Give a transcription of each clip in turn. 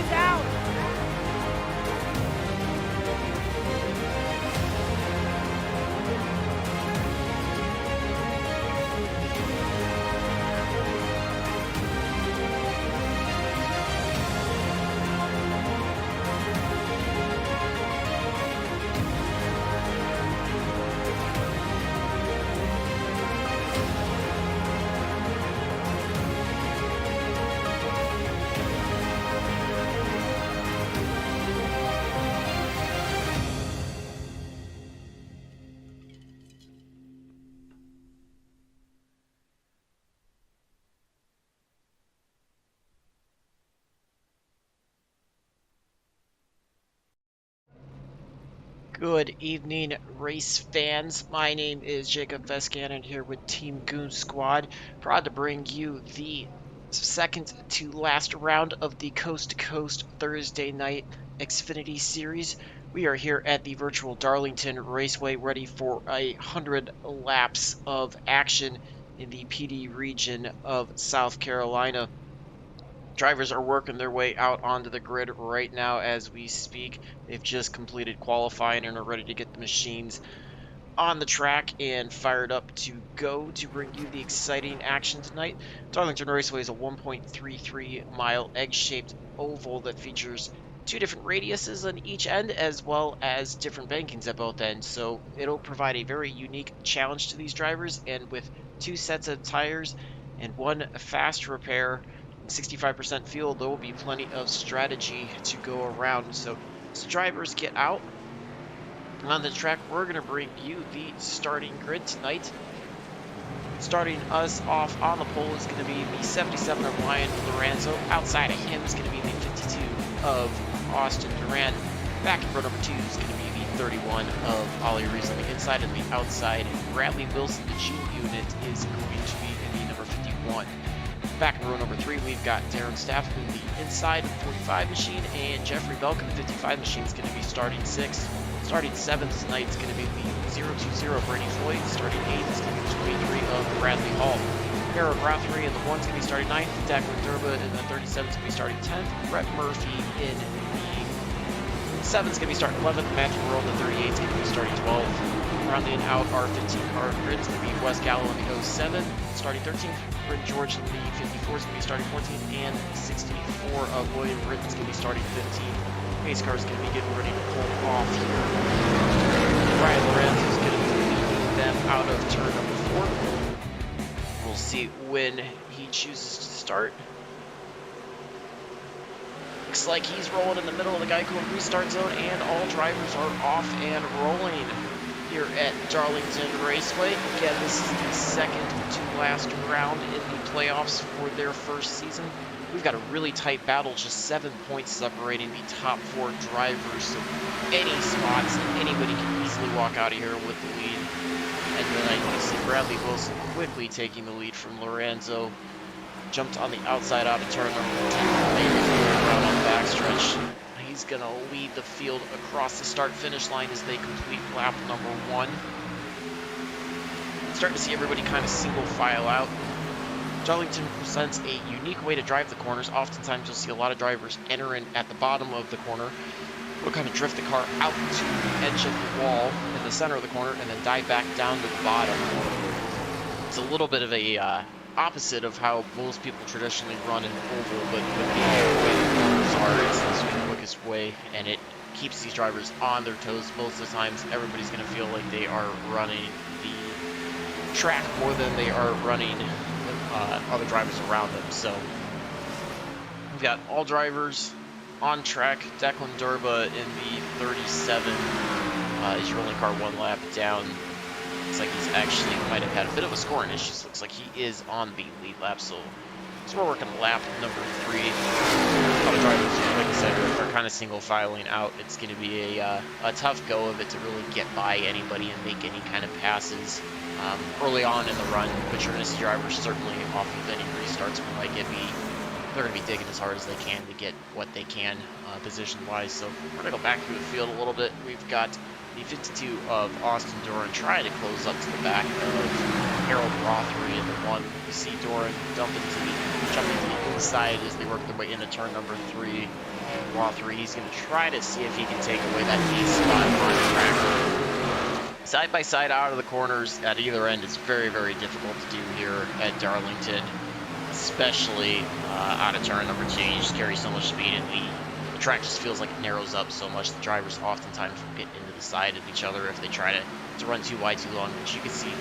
He's out. Good evening, race fans. My name is Jacob Vescannon here with Team Goon Squad. Proud to bring you the second to last round of the Coast to Coast Thursday night Xfinity Series. We are here at the virtual Darlington Raceway, ready for 100 laps of action in the PD region of South Carolina. Drivers are working their way out onto the grid right now as we speak. They've just completed qualifying and are ready to get the machines on the track and fired up to go to bring you the exciting action tonight. Darlington Raceway is a 1.33 mile egg-shaped oval that features two different radiuses on each end as well as different bankings at both ends. So it'll provide a very unique challenge to these drivers, and with two sets of tires and one fast repair, 65% fuel, there will be plenty of strategy to go around. So as drivers get out on the track, we're going to bring you the starting grid tonight. Starting us off on the pole is going to be the 77 of Ryan Lorenzo. Outside of him is going to be the 52 of Austin Duran. Back in row number 2 is going to be the 31 of Ollie Reese on the inside, and the outside, Bradley Wilson, the G unit, is going to be in the number 51. Back in row number 3, we've got Darren Staff in the inside 45 machine, and Jeffrey Belk in the 55 machine is going to be starting 6th. Starting 7th tonight is going to be the 020 Brady Floyd. Starting 8th is going to be the 23 of Bradley Hall. Harold Rothery in the 1 is going to be starting 9th. Declan Durba in the 37 is going to be starting 10th. Brett Murphy in the 7 is going to be starting 11th. Matthew Rowe in the 38 is going to be starting 12th. Rounding out our 15 car grid is going to be Wes Gallo in the 07, starting 13th. Brent George in the 54 is going to be starting 14th, and 64 of William Britton is going to be starting 15th. Pace car is going to be getting ready to pull off here. Ryan Lorenzo is going to be leading them out of turn number 4. We'll see when he chooses to start. Looks like he's rolling in the middle of the Geico restart zone, and all drivers are off and rolling here at Darlington Raceway. Again, this is the second to last round in the playoffs for their first season. We've got a really tight battle, just 7 points separating the top 4 drivers, so any spots, anybody can easily walk out of here with the lead. And then I see Bradley Wilson quickly taking the lead from Lorenzo. Jumped on the outside out of turn number 2, around on the backstretch. He's going to lead the field across the start-finish line as they complete lap number 1. Starting to see everybody kind of single file out. Darlington presents a unique way to drive the corners. Oftentimes you'll see a lot of drivers enter in at the bottom of the corner. We'll kind of drift the car out to the edge of the wall in the center of the corner and then dive back down to the bottom. It's a little bit of a opposite of how most people traditionally run an oval, but with the way the corners are, it's the quickest way, and it keeps these drivers on their toes. Most of the times everybody's going to feel like they are running the track more than they are running other drivers around them. So we've got all drivers on track. Declan Durba in the 37 is your only car 1 lap down. Looks like he's actually might have had a bit of a scoring issue. Looks like he is on the lead lap, so we're working lap number 3. A lot of drivers, like I said, are kind of single filing out. It's going to be a tough go of it to really get by anybody and make any kind of passes early on in the run. But you're going to see drivers certainly off of any restarts they're going to be digging as hard as they can to get what they can position-wise. So we're going to go back through the field a little bit. We've got the 52 of Austin Duran trying to close up to the back of Harold Rothery in the one. You see Doran jump into the inside as they work their way into turn number 3. Rothery, he's going to try to see if he can take away that lead spot on track. Side by side out of the corners at either end is very, very difficult to do here at Darlington, especially out of turn number 2. You just carry so much speed, and the track just feels like it narrows up so much. The drivers oftentimes will get into the side of each other if they try to run too wide too long, which you can see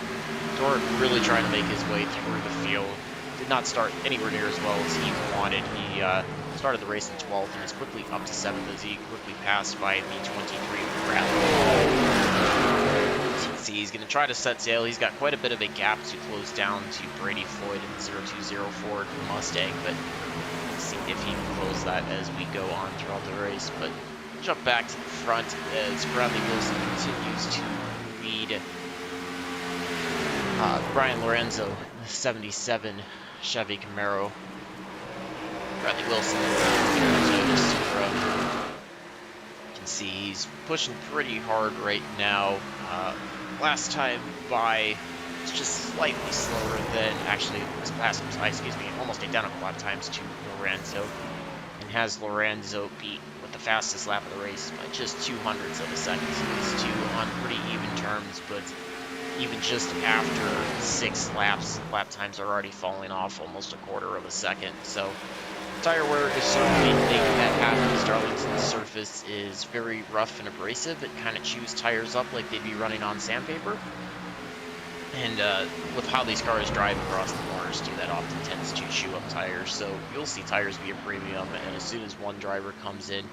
Doran really trying to make his way through the field. Did not start anywhere near as well as he wanted. He started the race in 12th and is quickly up to 7th as he quickly passed by the 23 Bradley. As you can see, he's going to try to set sail. He's got quite a bit of a gap to close down to Brady Floyd in the 0204 Ford Mustang, but we'll see if he can close that as we go on throughout the race. But jump back to the front as Bradley Wilson continues to lead Brian Lorenzo in the 77 Chevy Camaro. Bradley Wilson and Supra. You can see he's pushing pretty hard right now. Last time by, it's just slightly slower than, actually, this past time, excuse me, almost identical lap times to Lorenzo, and has Lorenzo beat with the fastest lap of the race by just 0.02 of a second. So these two on pretty even terms, but even just after 6 laps, lap times are already falling off almost 1/4 of a second. So tire wear is certainly a thing that happens. Darlington's surface is very rough and abrasive. It kind of chews tires up like they'd be running on sandpaper. And with how these cars drive across the corners too, that often tends to chew up tires. So you'll see tires be a premium, and as soon as one driver comes in,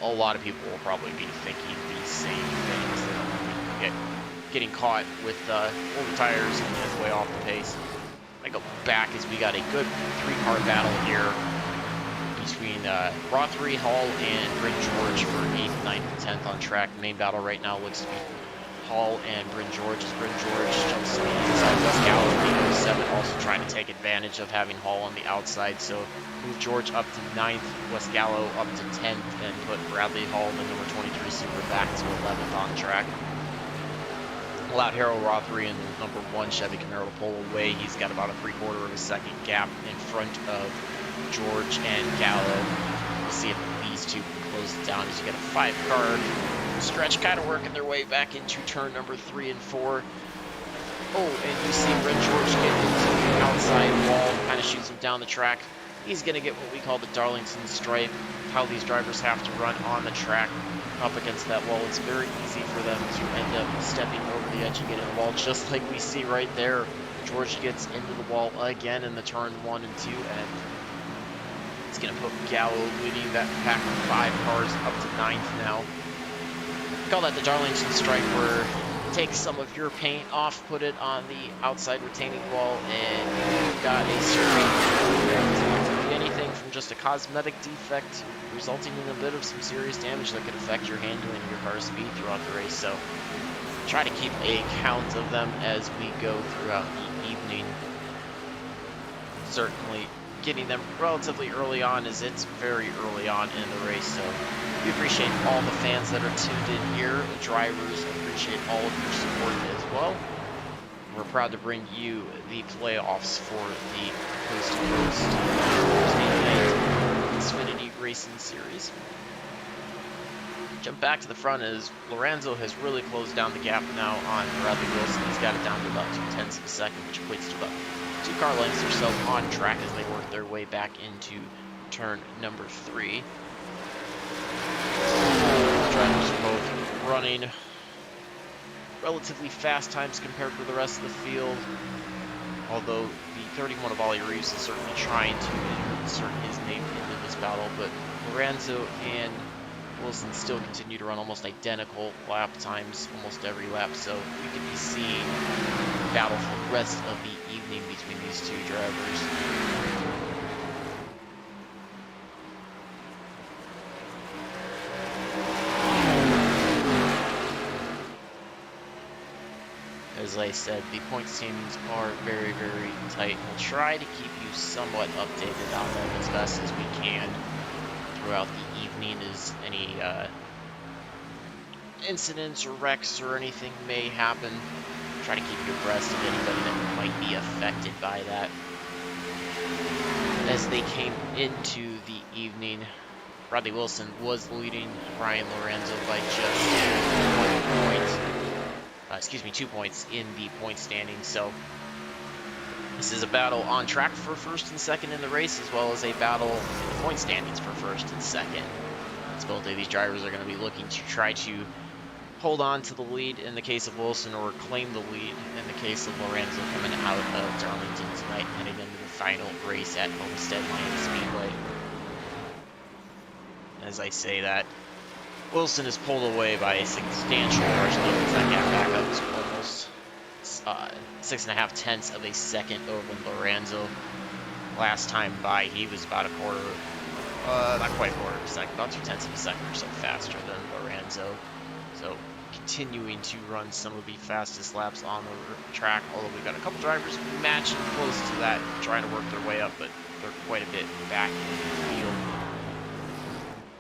a lot of people will probably be thinking these same things. They don't want to getting caught with older tires and is way off the pace. I go back as we got a good 3-car battle here between Rothery, Hall, and Bryn George for 8th, 9th, and 10th on track. The main battle right now looks to be Hall and Bryn George as Bryn George jumps to the inside. Wes Gallo in the 7 also trying to take advantage of having Hall on the outside, so move George up to 9th, Wes Gallo up to 10th, and put Bradley Hall, the number 23 Super, back to 11th on track. Allowed Harold Rothery in the number 1 Chevy Camaro to pull away. He's got about a 3/4 of a second gap in front of George and Gallo. We'll see if these two can close it down as you get a 5-car stretch kind of working their way back into turn number 3 and 4. Oh, and you see Bryn George get into the outside wall, kind of shoots him down the track. He's going to get what we call the Darlington stripe, how these drivers have to run on the track up against that wall. It's very easy for them to end up stepping over the edge and getting the wall, just like we see right there. George gets into the wall again in the turn 1 and 2, and it's going to put Gallo leading that pack of 5 cars up to 9th now. We call that the Darlington stripe, where you take some of your paint off, put it on the outside retaining wall, and you've got a straight. Anything from just a cosmetic defect resulting in a bit of some serious damage that could affect your handling and your car's speed throughout the race. So try to keep a count of them as we go throughout the evening. Certainly getting them relatively early on, as it's very early on in the race. So we appreciate all the fans that are tuned in here. The drivers appreciate all of your support as well. We're proud to bring you the playoffs for the Coast to Coast Xfinity Racing Series. Jump back to the front as Lorenzo has really closed down the gap now on Bradley Wilson. He's got it down to about 0.2 of a second, which equates to about 2 car lengths or so on track as they work their way back into turn number 3. The drivers are both running relatively fast times compared to the rest of the field, although the 31 of Ollie Reeves is certainly trying to insert his name into this battle, but Lorenzo and Wilson still continue to run almost identical lap times almost every lap, so we could be seeing a battle for the rest of the evening between these two drivers. As I said, the point standings are very, very tight. We'll try to keep you somewhat updated on them as best as we can throughout the evening, as any incidents or wrecks or anything may happen. try to keep you abreast of anybody that might be affected by that. As they came into the evening, Bradley Wilson was leading Ryan Lorenzo by just 2 points in the point standings. So this is a battle on track for first and second in the race, as well as a battle in the point standings for first and second. As both of these drivers are going to be looking to try to hold on to the lead in the case of Wilson, or claim the lead in the case of Lorenzo coming out of Darlington tonight, heading into the final race at Homestead Miami Speedway. As I say that, Wilson is pulled away by a substantial margin. That gap back up to almost 6.5 tenths of a second over Lorenzo. Last time by, he was about a quarter, not quite a quarter of a second, about 2 tenths of a second or so faster than Lorenzo. So continuing to run some of the fastest laps on the track, although we've got a couple drivers matching close to that, trying to work their way up, but they're quite a bit back in the field.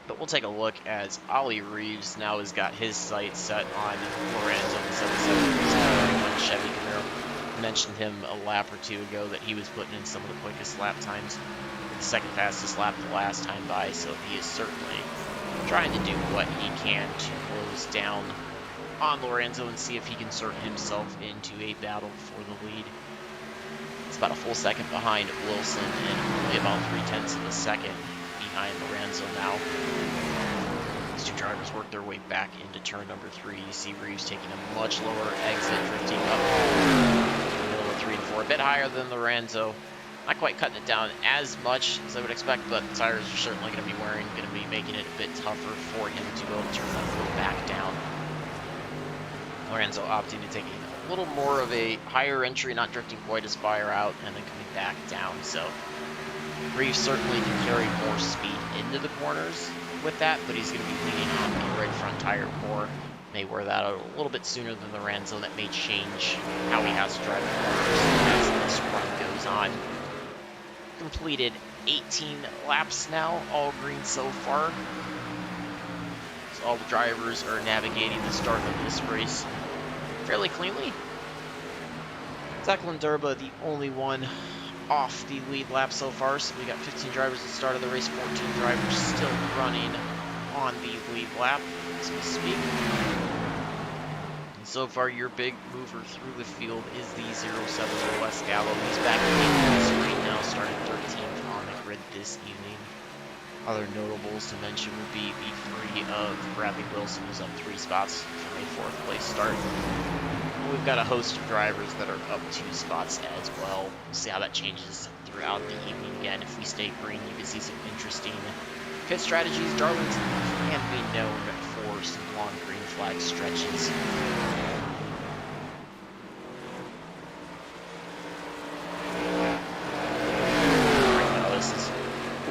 But we'll take a look as Ollie Reeves now has got his sights set on Lorenzo in the 77 Chevy Camaro. Mentioned him a lap or two ago that he was putting in some of the quickest lap times, the second fastest lap the last time by, so he is certainly trying to do what he can to close down on Lorenzo and see if he can insert himself into a battle for the lead. It's about a full second behind Wilson and only about 3/10 of a second behind Lorenzo now. These two drivers work their way back into turn number 3. You see Reeves taking a much lower exit, drifting up in the middle of 3 and 4, a bit higher than Lorenzo. Not quite cutting it down as much as I would expect, but the tires are certainly going to be wearing, going to be making it a bit tougher for him to be able to turn that wheel back down. Lorenzo opting to take a little more of a higher entry, not drifting quite as far out, and then coming back down. So Reeves certainly can carry more speed into the corners with that, but he's going to be leaning on the right front tire more. May wear that out a little bit sooner than Lorenzo, and that may change how he has to drive the corners as this run goes on. Completed 18 laps now, all green so far. So all the drivers are navigating the start of this race fairly cleanly. Declan Durba, the only one off the lead lap so far, so we got 15 drivers at the start of the race, 14 drivers still running on the lead lap as we speak. And so far, your big mover through the field is the 07 Wes Gallo. He's back in the screen now, starting 13th on the grid this evening. Other notables to mention would be the 3 of Bradley Wilson, who's up 3 spots from a 4th place start. We've got a host of drivers that are up 2 spots as well. We'll see how that changes throughout the evening. Again, if we stay green, you can see some interesting pit strategies. Darlington can be known for some long green flag stretches.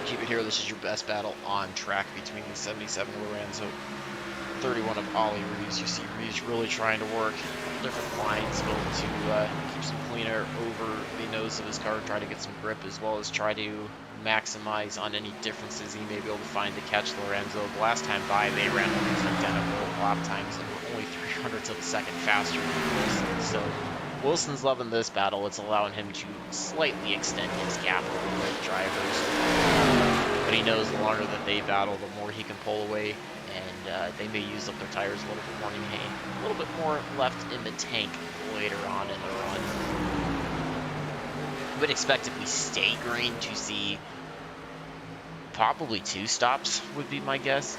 Keep it here. This is your best battle on track between the 77 Lorenzo, 31 of Ollie Reeves. You see Reeves really trying to work different lines, both to keep some clean air over the nose of his car, try to get some grip, as well as try to maximize on any differences he may be able to find to catch Lorenzo. The last time by, they ran almost identical lap times and were only 300ths of a second faster than Wilson. So Wilson's loving this battle. It's allowing him to slightly extend his gap over the drivers. But he knows the longer that they battle, the more he can pull away, and they may use up their tires a little bit more. A little bit more left in the tank later on in the run. I would expect if we stay green to see probably 2 stops would be my guess,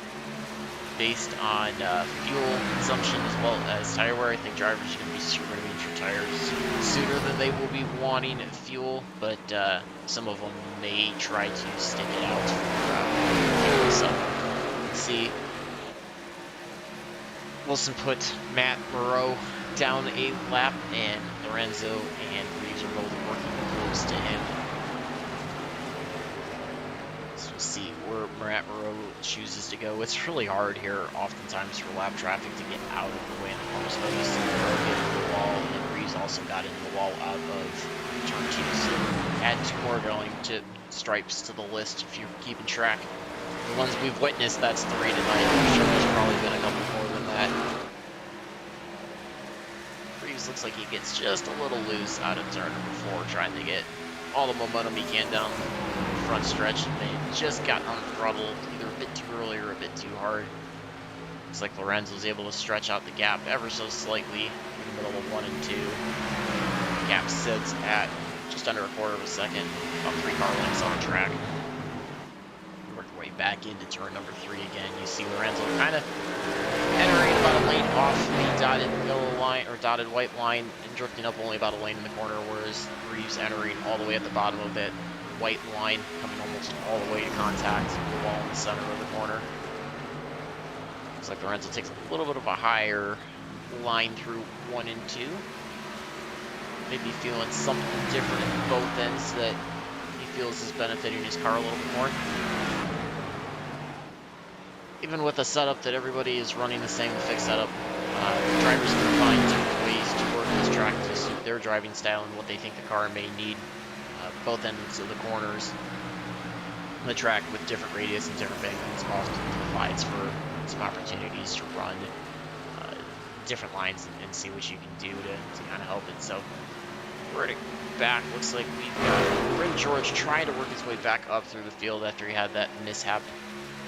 based on fuel consumption as well as tire wear. I think drivers are going to be screwing your tires sooner than they will be wanting fuel, but some of them may try to stick it out for so let's see. Wilson put Matt Moreau down a lap, and Lorenzo and Reeves are both working close to him. So we'll see where Matt Moreau chooses to go. It's really hard here oftentimes for lap traffic to get out of the way in the corners. But you see Moreau get into the wall, and Reeves also got into the wall out of turn 2. So add 2 more going to stripes to the list if you're keeping track. The ones we've witnessed, that's 3 tonight. I'm sure there's probably been a couple more than that. Reeves looks like he gets just a little loose out of turn number 4, trying to get all the momentum he can down the front stretch, and they just got unthrottled either a bit too early or a bit too hard. Looks like Lorenzo's able to stretch out the gap ever so slightly in the middle of 1 and 2. Gap sits at just under a quarter of a second, about 3 car lengths on the track. Work their way back into turn number 3 again. You see Lorenzo kind of entering about a lane off the dotted yellow line or dotted white line and drifting up only about a lane in the corner, whereas Reeves entering all the way at the bottom of that white line, coming almost all the way to contact the wall in the center of the corner. Looks like Lorenzo takes a little bit of a higher line through 1 and 2. Maybe feeling something different at both ends that he feels is benefiting his car a little bit more. Even with a setup that everybody is running the same fixed setup, drivers can find different ways to work this track to suit their driving style and what they think the car may need. Both ends of the corners, the track with different radius and different bankings often provides for some opportunities to run different lines and see what you can do to kind of help it. So we're at back. Looks like we've got Bryn George trying to work his way back up through the field after he had that mishap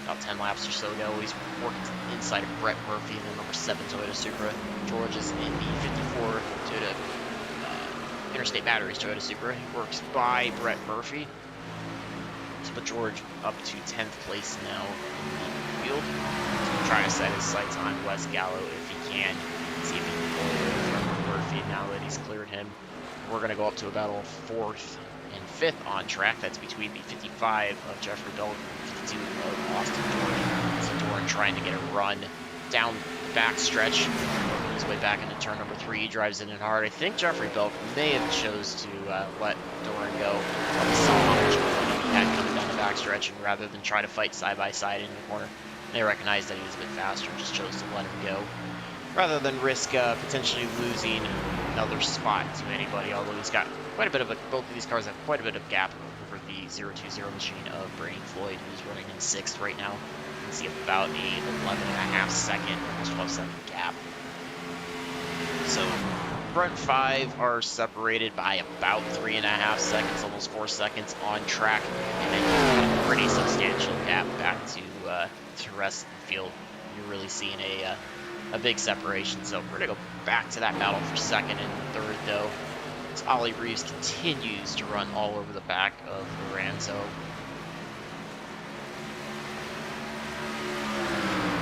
about 10 laps or so ago. He's working inside of Brett Murphy in the number 7 Toyota Supra. George is in the 54 Toyota Interstate Batteries Toyota Supra. He works by Brett Murphy. So put George up to 10th place now in the field. So try to set his sights on Wes Gallo if he can. See if he can pull away from Murphy now that he's cleared him. We're going to go up to a battle of 4th and 5th on track. That's between the 55 of Jeffrey Belk and 52 of Austin Doran. So Doran trying to get a run down the back stretch. Working his way back into turn number 3. He drives in and hard. I think Jeffrey Belk may have chose to let Doran go. Probably saw how much momentum he had coming down the back stretch, and rather than try to fight side by side in the corner, they recognized that he was a bit faster and just chose to let him go, rather than risk potentially losing another spot to anybody, although he's got quite a bit of both of these cars have quite a bit of gap over the 020 machine of Brady Floyd, who's running in 6th right now. You can see about a 11.5 second, almost 12-second gap. So front 5 are separated by about 3.5 seconds, almost 4 seconds on track, and then you have a pretty substantial gap back to the rest of the field. You're really seeing a big separation. So we're going to go back to that battle for 2nd and 3rd, though. As Ollie Reeves continues to run all over the back of Lorenzo.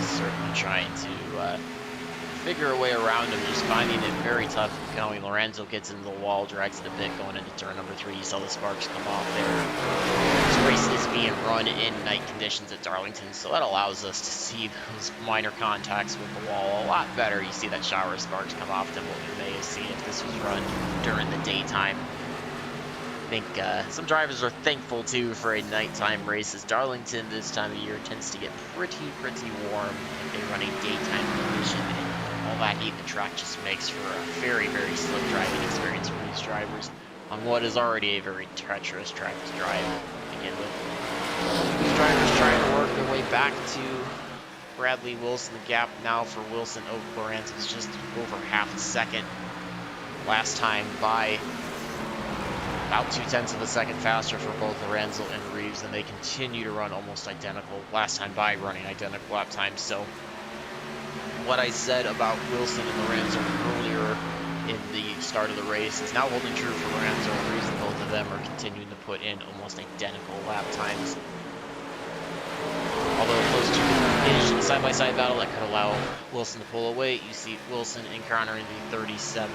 Certainly trying to figure a way around him, just finding it very tough going. Lorenzo gets into the wall, drags it a bit going into turn number 3. You saw the sparks come off there. This race is being run in night conditions at Darlington, so that allows us to see those minor contacts with the wall a lot better. You see that shower of sparks come off than what we may have seen if this was run during the daytime. I think some drivers are thankful too for a nighttime race, as Darlington this time of year tends to get pretty warm if they run a daytime condition. All that heat in the track just makes for a very slick driving experience for these drivers on what is already a very treacherous track to drive to begin with. These drivers trying to work their way back to Bradley Wilson. The gap now for Wilson over Lorenzo is just over half a second. Last time by about 0.2 of a second faster for both Lorenzo and Reeves, and they continue to run almost identical. Last time by running identical lap times. So what I said about Wilson and Lorenzo earlier in the start of the race is now holding true for Lorenzo and Reeves, and both of them are continuing to put in almost identical lap times. Although those two finished in a side-by-side battle that could allow Wilson to pull away, you see Wilson encountering the 37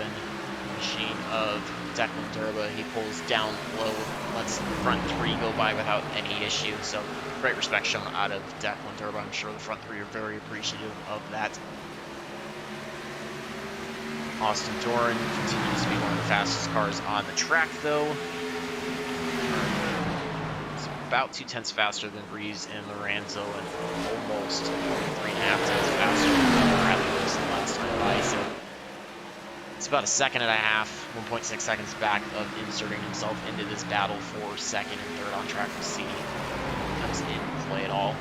machine of Declan Durba. He pulls down low, lets the front 3 go by without any issue. So great respect shown out of Declan Durba. I'm sure the front 3 are very appreciative of that. Austin Doran continues to be one of the fastest cars on the track, though. It's about 0.2 faster than Reeves and Lorenzo, and almost 3.5 faster than Bradley Wilson last time by. So it's about 1.5 seconds, 1.6 seconds back of inserting himself into this battle for 2nd and 3rd on track. We'll see if he comes in play at all.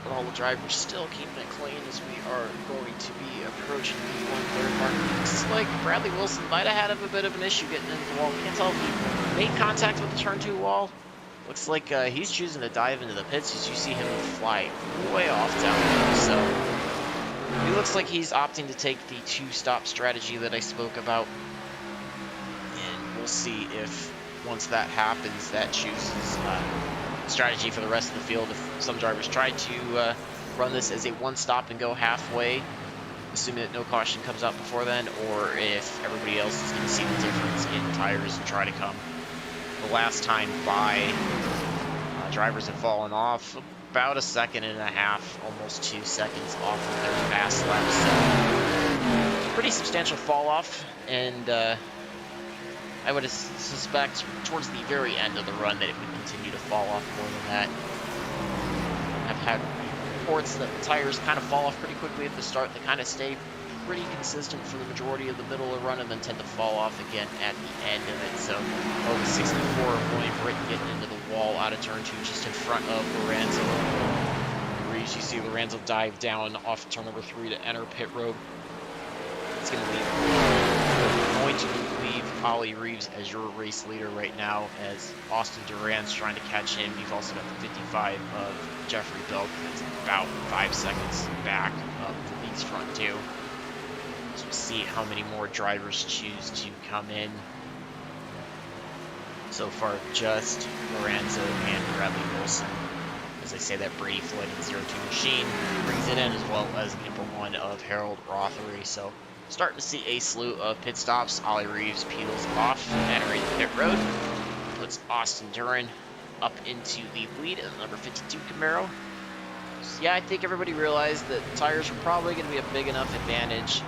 But all the drivers still keeping it clean as we are going to be approaching the 1/3 mark. Looks like Bradley Wilson might have had a bit of an issue getting into the wall. Can't tell if he made contact with the turn 2 wall. Looks like he's choosing to dive into the pits as you see him fly way off down there. So he looks like he's opting to take the 2-stop strategy that I spoke about. And we'll see if once that happens, that chooses strategy for the rest of the field. If some drivers try to run this as a 1-stop and go halfway, assuming that no caution comes out before then, or if everybody else is going to see the difference in tires and try to come. The last time by, drivers have fallen off about 1.5 seconds, almost 2 seconds off of their fast lap. So pretty substantial fall off, and I would suspect towards the very end of the run that it would continue to fall off more than that. I've had reports that the tires kind of fall off pretty quickly at the start. They kind of stay pretty consistent for the majority of the middle of the run and then tend to fall off again at the end of it. So, the 64 of William Britton getting into the wall out of turn 2 just in front of Lorenzo. Reeves, you see Lorenzo dive down off turn number 3 to enter pit road. It's going to leave Ollie Reeves as your race leader right now, as Austin Duran's trying to catch him. You've also got the 55 of Jeffrey Belk that's about 5 seconds back of the lead's front 2. So we'll see how many more drivers choose to come in. So far, just Lorenzo and Bradley Wilson. As I say, that Brady Floyd and 02 machine brings it in, as well as number 1 of Harold Rothery. So starting to see a slew of pit stops. Ollie Reeves peels off, entering the pit road. Puts Austin Duran up into the lead in the number 52 Camaro. So yeah, I think everybody realized that tires were probably going to be a big enough advantage.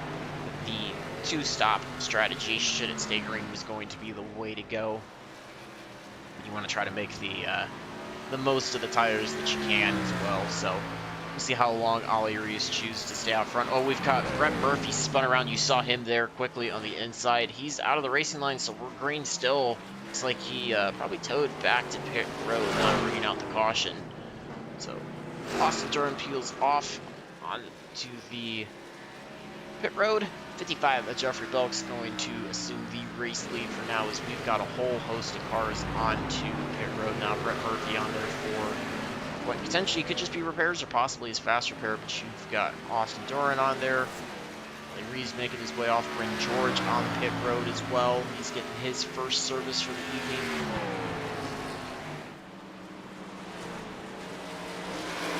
The 2-stop strategy, should it stay green, was going to be the way to go. You want to try to make the most of the tires that you can as well. So we'll see how long Ollie Reeves chooses to stay out front. Oh, we've got Brett Murphy spun around. You saw him there quickly on the inside. He's out of the racing line, so we're green still. Looks like he probably towed back to pit road, not bringing out the caution. So Austin Duran peels off onto the pit road. 55 of Jeffrey Belk's going to assume the race lead for now, as we've got a whole host of cars onto pit road now. Brett Murphy on there for what potentially could just be repairs or possibly his fast repair, but you've got Austin Duran on there. Reeves making his way off. Bring George on pit road as well. He's getting his first service for the evening.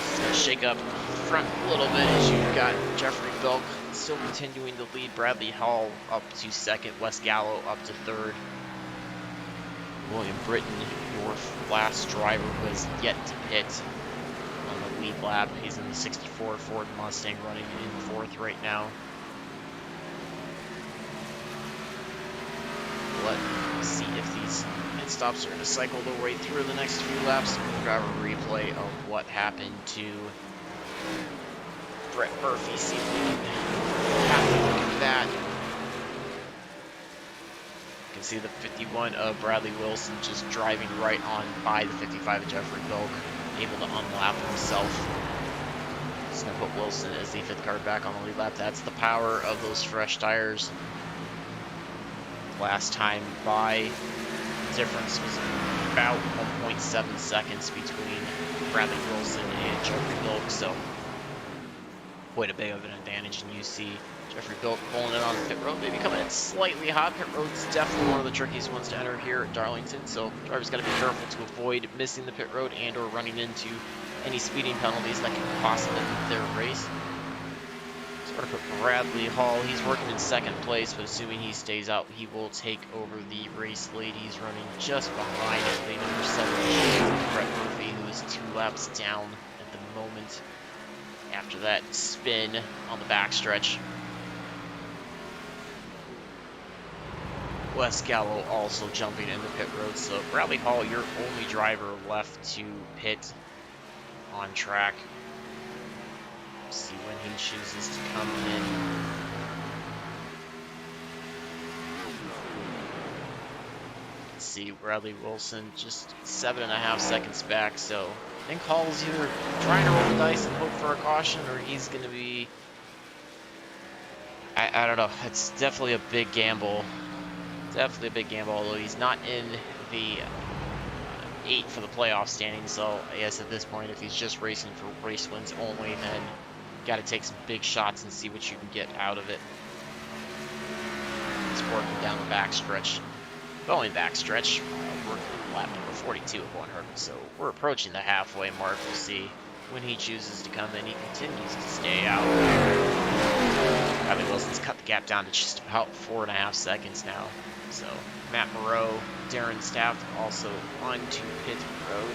It's going to shake up front a little bit as you've got Jeffrey Belk still continuing to lead. Bradley Hall up to 2nd. Wes Gallo up to 3rd. William Britton, your last driver, was yet to pit on the lead lap. He's in the 64 Ford Mustang, running in 4th right now. Let's see if these pit stops are going to cycle their way through the next few laps. We'll grab a replay of what happened to Brett Murphy. See if we can have a look at that. You can see the 51 of Bradley Wilson just driving right on by the 55 of Jeffrey Belk, able to unlap himself. Just going to put Wilson as the 5th car back on the lead lap. That's the power of those fresh tires. Last time by, the difference was about 1.7 seconds between Bradley Wilson and Jeffrey Belk, so quite a bit of an advantage. And you see Jeffrey Belk pulling it on the pit road, maybe coming in slightly hot. Pit road's definitely one of the trickiest ones to enter here at Darlington, so drivers got to be careful to avoid missing the pit road and or running into any speeding penalties that can possibly end their race. So we're going to put Bradley Hall. He's working in 2nd place, but assuming he stays out, he will take over the race lead. He's running just behind the number 7, Brett Murphy, who is 2 laps down at the moment after that spin on the backstretch. Wes Gallo also jumping into pit road. So Bradley Hall, your only driver left to pit on track. See when he chooses to come in. can see Bradley Wilson just 7.5 seconds back. So I think Hall's either trying to roll the dice and hope for a caution, or he's going to be. I don't know. It's definitely a big gamble. Definitely a big gamble, although he's not in the 8 for the playoff standings. So I guess at this point, if he's just racing for race wins only, then you got to take some big shots and see what you can get out of it. He's working down the backstretch. Going backstretch, working lap number 42 of 100. So we're approaching the halfway mark. We'll see when he chooses to come in. He continues to stay out. Bradley Wilson's cut the gap down to just about 4.5 seconds now. So Matt Moreau, Darren Staff also onto pit road.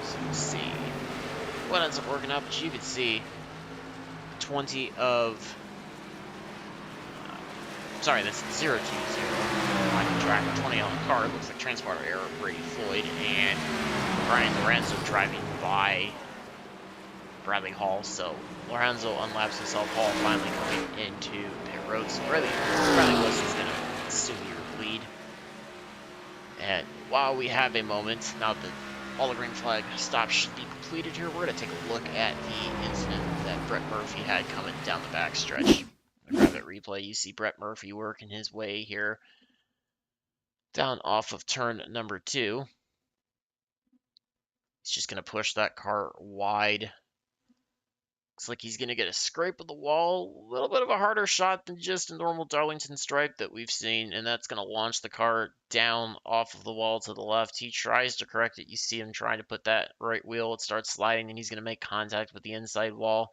So we'll see what ends up working out. But you can see 20 of... sorry, that's 020 on the track, 20 on the car. It looks like transponder error, Brady Floyd, and Brian Lorenzo driving by Bradley Hall. So Lorenzo unlaps himself. Hall finally coming into pit road. So Bradley Wilson's going to assume your lead. And while we have a moment, now that all the green flag stops should be completed here, we're going to take a look at the incident that Brett Murphy had coming down the backstretch. Grab that replay. You see Brett Murphy working his way here down off of turn number 2. He's just going to push that car wide. Looks like he's going to get a scrape of the wall. A little bit of a harder shot than just a normal Darlington stripe that we've seen, and that's going to launch the car down off of the wall to the left. He tries to correct it. You see him trying to put that right wheel. It starts sliding, and he's going to make contact with the inside wall.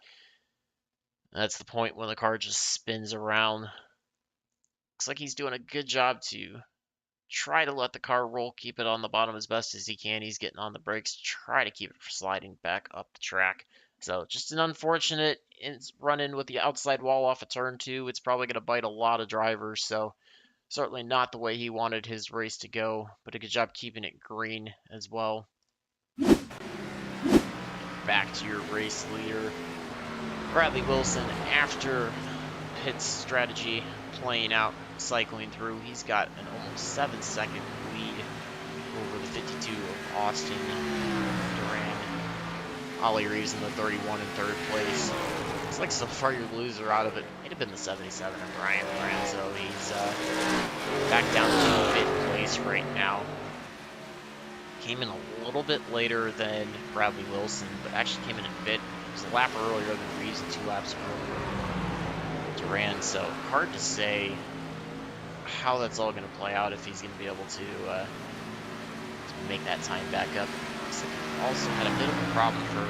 That's the point when the car just spins around. Looks like he's doing a good job to try to let the car roll, keep it on the bottom as best as he can. He's getting on the brakes, try to keep it from sliding back up the track. So just an unfortunate run-in with the outside wall off of turn 2. It's probably going to bite a lot of drivers, so certainly not the way he wanted his race to go, but a good job keeping it green as well. Back to your race leader, Bradley Wilson, after pit strategy playing out, cycling through. He's got an almost 7-second lead over the 52 of Austin Duran. Ollie Reeves in the 31 in third place. Looks like so far your loser out of it might have been the 77 of Brian Lorenzo. He's back down to fifth place right now. Came in a little bit later than Bradley Wilson, but actually came in fifth. It was a lap earlier than Reeves and 2 laps earlier Duran. So hard to say how that's all going to play out, if he's going to be able to make that time back up. Looks like he also had a bit of a problem for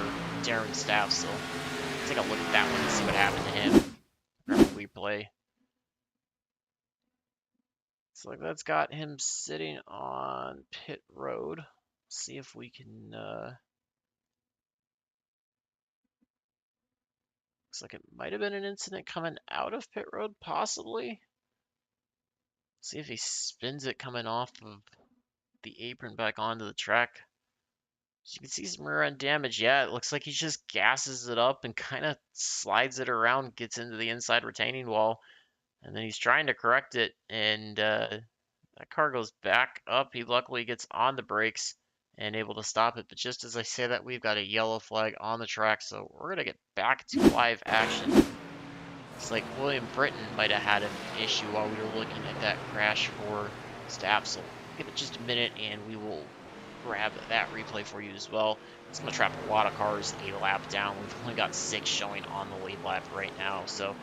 Darren Staff, so let's take a look at that one and see what happened to him. Grab a replay. So like that's got him sitting on pit road. See if we can looks like it might have been an incident coming out of pit road, possibly. See if he spins it coming off of the apron back onto the track. As you can see some rear end damage. Yeah, it looks like he just gasses it up and kind of slides it around, gets into the inside retaining wall, and then he's trying to correct it, and that car goes back up. He luckily gets on the brakes and able to stop it, but just as I say that, we've got a yellow flag on the track, so we're going to get back to live action. It's like William Britton might have had an issue while we were looking at that crash for Stapp, so give it just a minute and we will grab that replay for you as well. It's going to trap a lot of cars a lap down. We've only got 6 showing on the lead lap right now, so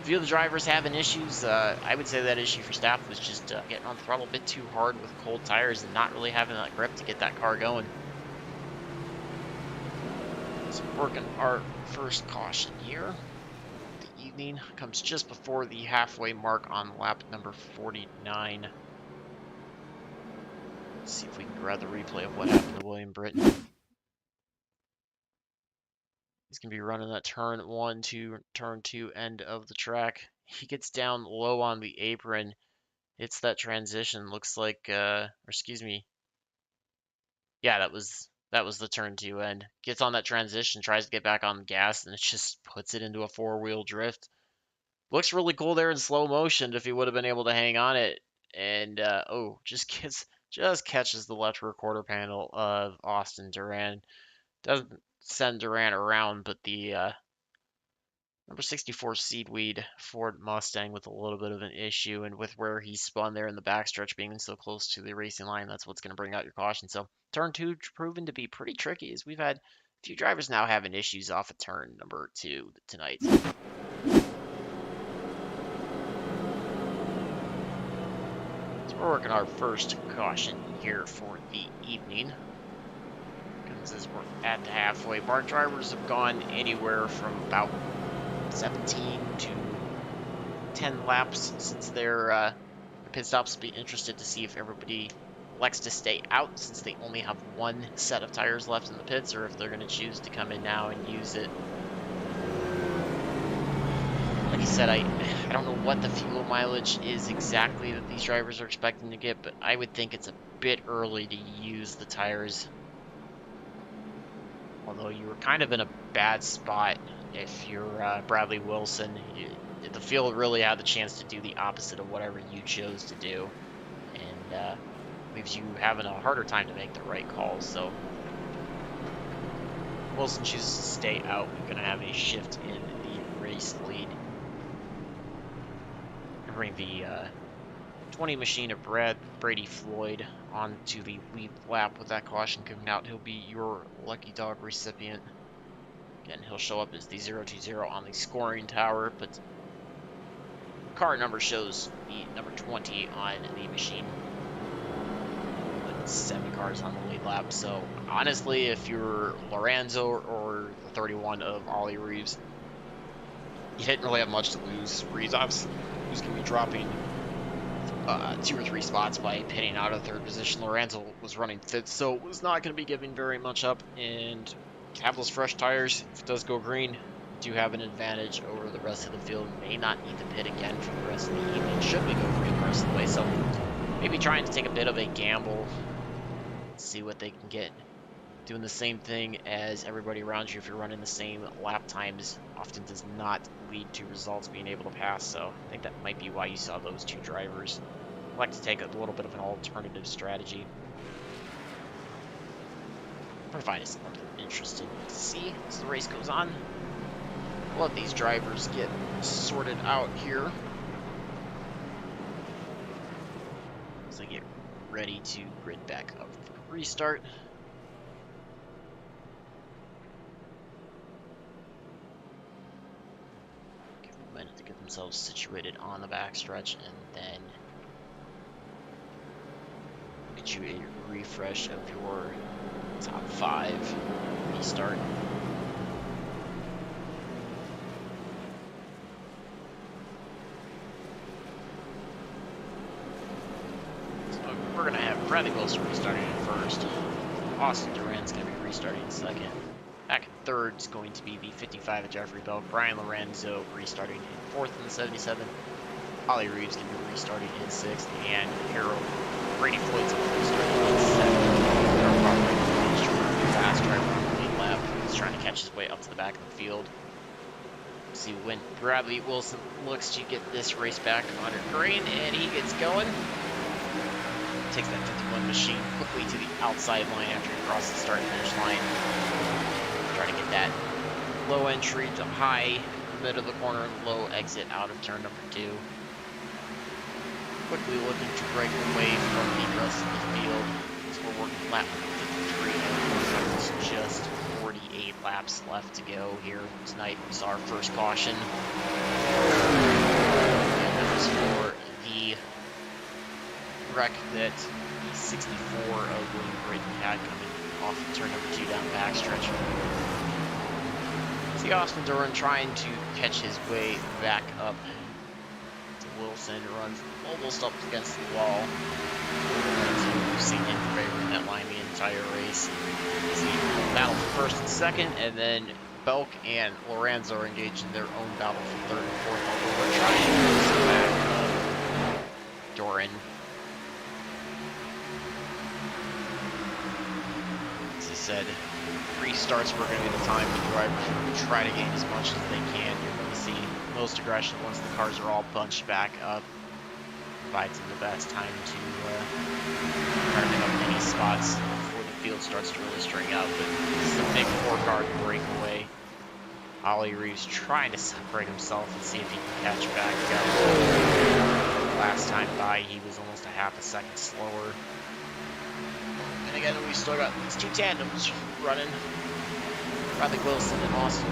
a few of the drivers having issues. I would say that issue for Stapp was just getting on the throttle a bit too hard with cold tires and not really having that grip to get that car going. So working our first caution here. The evening comes just before the halfway mark on lap number 49. Let's see if we can grab the replay of what happened to William Britton. He's going to be running that turn 1 to turn 2 end of the track. He gets down low on the apron. Hits that transition. Looks like, or excuse me. Yeah, that was the turn 2 end. Gets on that transition, tries to get back on the gas, and it just puts it into a 4-wheel drift. Looks really cool there in slow motion if he would have been able to hang on it. and oh, just catches the left rear quarter panel of Austin Duran. Doesn't send Duran around, but the number 64 Seedweed Ford Mustang with a little bit of an issue, and with where he spun there in the backstretch being so close to the racing line, that's what's going to bring out your caution. So turn two proven to be pretty tricky, as we've had a few drivers now having issues off of turn number 2 tonight. So we're working our first caution here for the evening. As we're at the halfway mark, drivers have gone anywhere from about 17 to 10 laps since their pit stops. Be interested to see if everybody elects to stay out, since they only have one set of tires left in the pits, or if they're going to choose to come in now and use it. Like I said, I don't know what the fuel mileage is exactly that these drivers are expecting to get, but I would think it's a bit early to use the tires. Although you were kind of in a bad spot if you're Bradley Wilson. The field really had the chance to do the opposite of whatever you chose to do, and leaves you having a harder time to make the right calls. So Wilson chooses to stay out. You're going to have a shift in the race lead. And bring the 20 machine of Brady Floyd onto the lead lap with that caution coming out. He'll be your lucky dog recipient. Again, he'll show up as the 020 on the scoring tower, but car number shows the number 20 on the machine. But 7 cars on the lead lap. So honestly, if you're Lorenzo or the 31 of Ollie Reeves, you didn't really have much to lose. Reeves obviously was going to be dropping 2 or 3 spots by pitting out of 3rd position. Lorenzo was running 5th, so was not going to be giving very much up. And have those fresh tires. If it does go green, you do have an advantage over the rest of the field. May not need to pit again for the rest of the evening, should we go green the rest of the way. So maybe trying to take a bit of a gamble, see what they can get. Doing the same thing as everybody around you, if you're running the same lap times, often does not lead to results being able to pass. So I think that might be why you saw those 2 drivers like to take a little bit of an alternative strategy. Probably find it something interesting to see as the race goes on. We'll let these drivers get sorted out here as they get ready to grid back up for restart. Give them a minute to get themselves situated on the backstretch, and then get you a refresh of your top 5 restart. So we're going to have Bradley Wilson restarting in 1st. Austin Duran's going to be restarting in 2nd. Back in 3rd is going to be the 55 of Jeffrey Bell. Brian Lorenzo restarting in 4th in the 77. Ollie Reeves going to be restarting in 6th. And Harold Brady Floyd's going to be restarting in 7th. Fast driver on the lead lap. He's trying to catch his way up to the back of the field. See when Bradley Wilson looks to get this race back under green, and he gets going. Takes that 51 machine quickly to the outside line after he crosses the start and finish line. Trying to get that low entry to high, mid of the corner, low exit out of turn number 2. Quickly looking to break away from the rest of the field. So we're working lap 53 and there's just 48 laps left to go here tonight. We saw our first caution. And that was for the wreck that the 64 of William Brayton had coming off of turn number 2 down the backstretch. See Austin Duran trying to catch his way back up to Wilson, runs almost up against the wall. We've seen him favoring that line the entire race. See battle for 1st and 2nd, and then Belk and Lorenzo are engaged in their own battle for 3rd and 4th. Although we're trying to go back Duran. As I said, restarts were going to be the time for drivers to try to gain as much as they can. You're going to see most aggression once the cars are all bunched back up. provides him the best time to try to pick up any spots before the field starts to really string out. But this is a big 4-car breakaway. Ollie Reeves trying to separate himself and see if he can catch back up. Last time by, he was almost a half a second slower. And again, we still got these two tandems running. Bradley Wilson and Austin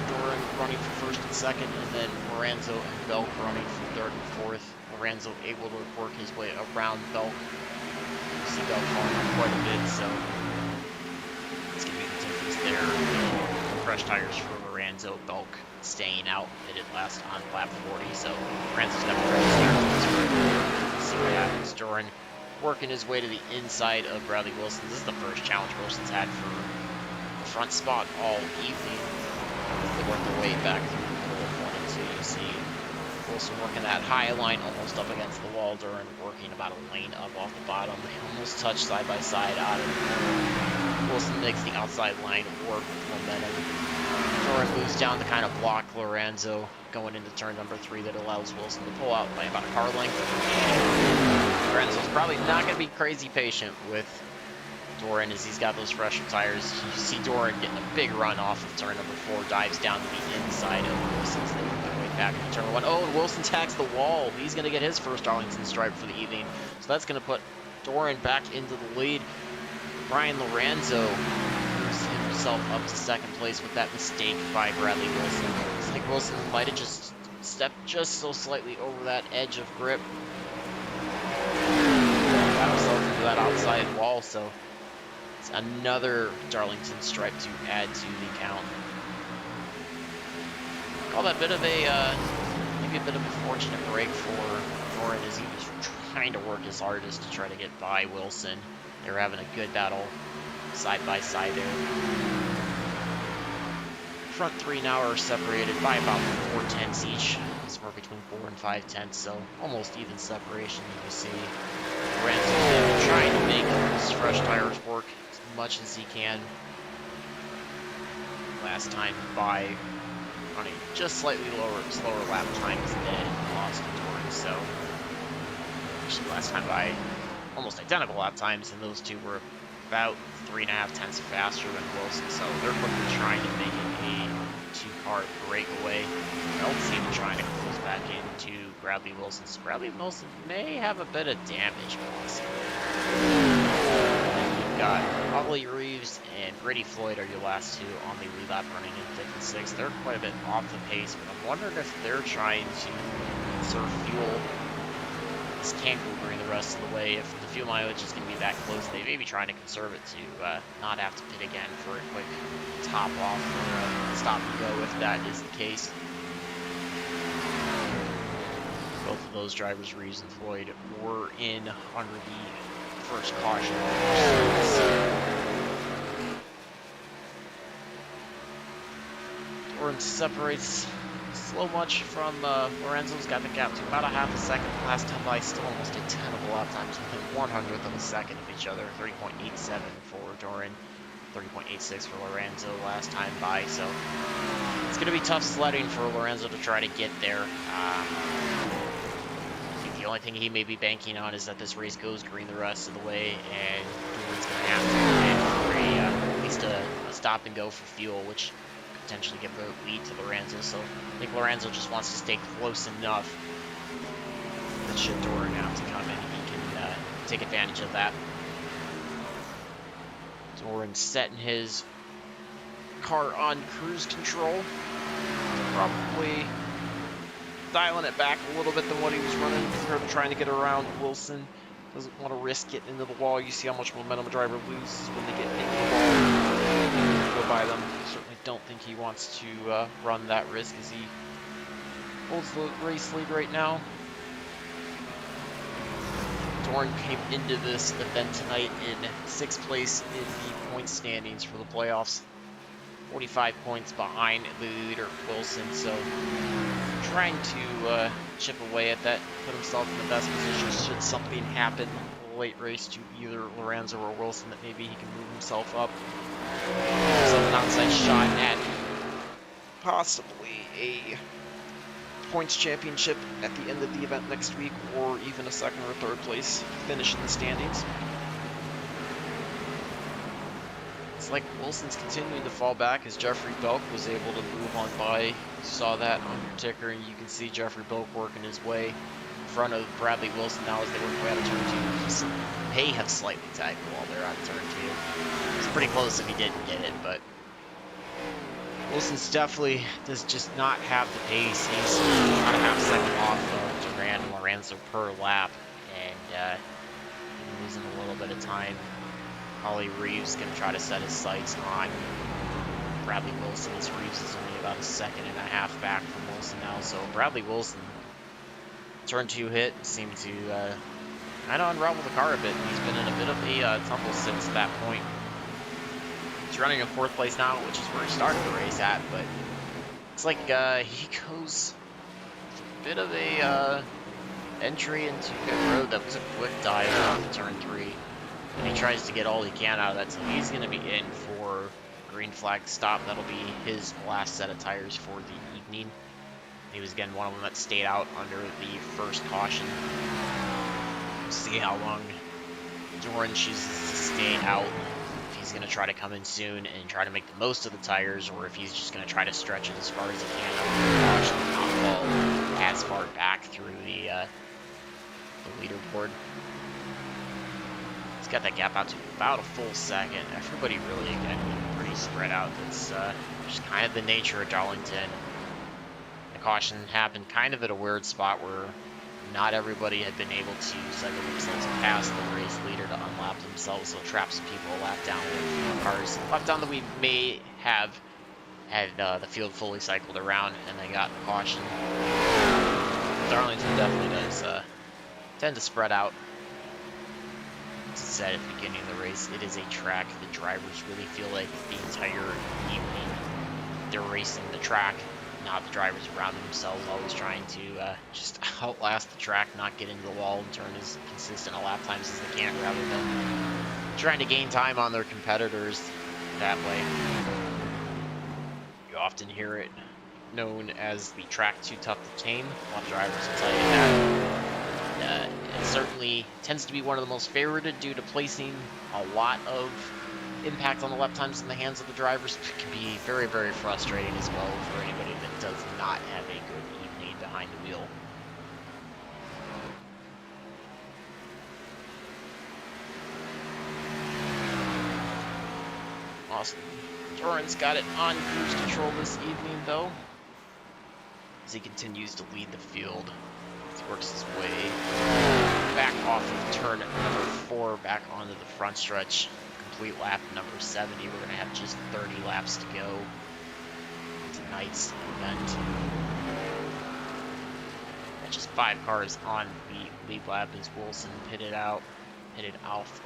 Doran running for first and second, and then Lorenzo and Belk running for third and fourth. Lorenzo able to work his way around Belk. You see Belk falling quite a bit, so it's going to be the difference there. Fresh tires for Lorenzo. Belk staying out, hit it last on lap 40, so Lorenzo's got a fresh tire. See what happens. Doran working his way to the inside of Bradley Wilson. This is the first challenge Wilson's had for the front spot all evening. They work their way back through the middle of 1 and 2. You see Wilson working that high line almost up against the wall. Doran working about a lane up off the bottom. They almost touch side by side out of the middle. Wilson makes the outside line work with momentum. Doran moves down to kind of block Lorenzo going into turn number 3. That allows Wilson to pull out by about a car length. Lorenzo's probably not going to be crazy patient with Doran as he's got those fresher tires. You see Doran getting a big run off of turn number 4, dives down to the inside of Wilson's. They make their way back into turn 1. Oh, and Wilson tags the wall. He's going to get his first Darlington stripe for the evening. So that's going to put Doran back into the lead. Brian Lorenzo moves himself up to second place with that mistake by Bradley Wilson. I think Wilson might have just stepped just so slightly over that edge of grip. Got himself into that outside wall, so it's another Darlington stripe to add to the count. Call that bit of a maybe a bit of a fortunate break for Doran as he was trying to work his hardest to try to get by Wilson. They were having a good battle side by side there. Front 3 now are separated by about 4 tenths each. Somewhere between 4 and 5 tenths, so almost even separation. You see Lorenzo trying to make his fresh tires work as much as he can. Last time by running just slightly slower lap times than Austin Doran, so actually last time by almost identical lap times, and those two were about 3.5 tenths faster than Wilson, so they're quickly trying to make it a 2-car breakaway. Belk's even trying to close back into Bradley Wilson. So Bradley Wilson may have a bit of damage possibly. You've got Ollie Reeves and Brady Floyd are your last two on the lead lap running in 5th and 6th. They're quite a bit off the pace, but I'm wondering if they're trying to conserve fuel. This can't go green the rest of the way. If the fuel mileage is going to be that close, they may be trying to conserve it to not have to pit again for a quick top off or stop and go if that is the case. Both of those drivers, Reeves and Floyd, were in under the first caution. Doran separates slow much from Lorenzo's, got the gap to about a half a second. Last time by, still almost a 10 of lap times within 1/100th of a second of each other. 30.87 for Doran, 30.86 for Lorenzo last time by. So it's going to be tough sledding for Lorenzo to try to get there. I think the only thing he may be banking on is that this race goes green the rest of the way, and Doran's going to have to pay for at least a stop and go for fuel, which potentially give the lead to Lorenzo. So I think Lorenzo just wants to stay close enough that should Doran have to come in, he can take advantage of that. Doran setting his car on cruise control, probably dialing it back a little bit than what he was running, trying to get around Wilson. Doesn't want to risk getting into the wall. You see how much momentum a driver loses when they get into the wall. Go by them. Certainly don't think he wants to run that risk as he holds the race lead right now. Doran came into this event tonight in 6th place in the point standings for the playoffs. 45 points behind the leader, Wilson, so trying to chip away at that, put himself in the best position should something happen late race to either Lorenzo or Wilson that maybe he can move himself up. So an outside shot at possibly a points championship at the end of the event next week, or even a second or third place finish in the standings. It's like Wilson's continuing to fall back as Jeffrey Belk was able to move on by. You saw that on your ticker, and you can see Jeffrey Belk working his way in front of Bradley Wilson now as they work their way out of turn 2. May have slightly tagged while they're out of turn 2. It's pretty close if he didn't get it, but Wilson's definitely does just not have the pace. He's about a half second off of Duran and Lorenzo per lap, and losing a little bit of time. Ollie Reeves going to try to set his sights on Bradley Wilson, as Reeves is only about a second and a half back from Wilson now. So Bradley Wilson, turn 2 hit, seemed to kind of unravel the car a bit. He's been in a bit of a tumble since that point. He's running in 4th place now, which is where he started the race at, but it's like he goes a bit of a entry into pit road that was a quick dive off turn 3. And he tries to get all he can out of that, so he's going to be in for green flag stop. That'll be his last set of tires for the evening. He was, again, one of them that stayed out under the first caution. See how long Doran chooses to stay out. If he's going to try to come in soon and try to make the most of the tires, or if he's just going to try to stretch it as far as he can over the caution and not fall as far back through the leaderboard. He's got that gap out to about a full second. Everybody really, again, pretty spread out. That's just kind of the nature of Darlington. The caution happened kind of at a weird spot where not everybody had been able to cycle themselves past the race leader to unlap themselves, so it traps people a lap down with cars. A lap down that we may have had the field fully cycled around, and they got the caution. Darlington definitely does tend to spread out. As I said at the beginning of the race, it is a track the drivers really feel like the entire evening they're racing the track, not the drivers around themselves, always trying to just outlast the track, not get into the wall and turn as consistent a lap times as they can, rather than trying to gain time on their competitors that way. You often hear it known as the track too tough to tame. A lot of drivers will tell you that. It certainly tends to be one of the most favorited due to placing a lot of impact on the lap times in the hands of the drivers. It can be very, very frustrating as well for anybody that does not have a good evening behind the wheel. Awesome. Doran's got it on cruise control this evening, though, as he continues to lead the field. He works his way back off of turn number 4, back onto the front stretch. Complete lap number 70. We're going to have just 30 laps to go tonight's event. And just 5 cars on the lead lap as Wilson pitted off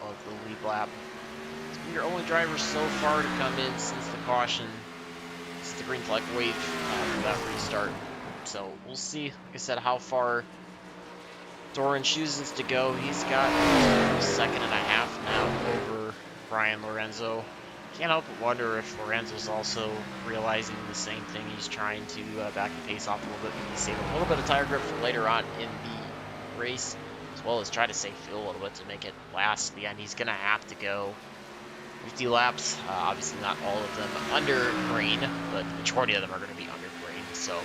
of the lead lap. It's been your only driver so far to come in since the caution, since the green flag wave for that restart. So we'll see, like I said, how far Doran chooses to go. He's got a second and a half now over Brian Lorenzo. Can't help but wonder if Lorenzo's also realizing the same thing. He's trying to back the pace off a little bit, maybe save a little bit of tire grip for later on in the race, as well as try to save fuel a little bit to make it last. The end, he's going to have to go 50 laps. Obviously not all of them under green, but the majority of them are going to be under green. So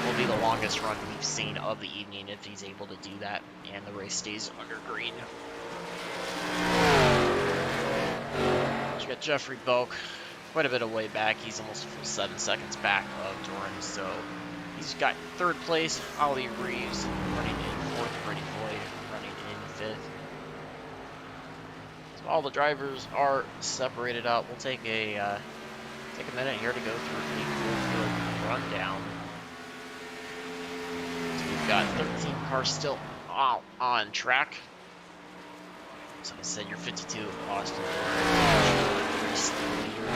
will be the longest run we've seen of the evening if he's able to do that and the race stays under green. You got Jeffrey Belk quite a bit of way back. He's almost a full 7 seconds back of Doran, so he's got 3rd place. Ollie Reeves running in 4th, Brady Floyd running in 5th. So all the drivers are separated out. We'll take a minute here to go through the full field rundown. We've got 13 cars still on track. So I said, your 52 Austin race leader.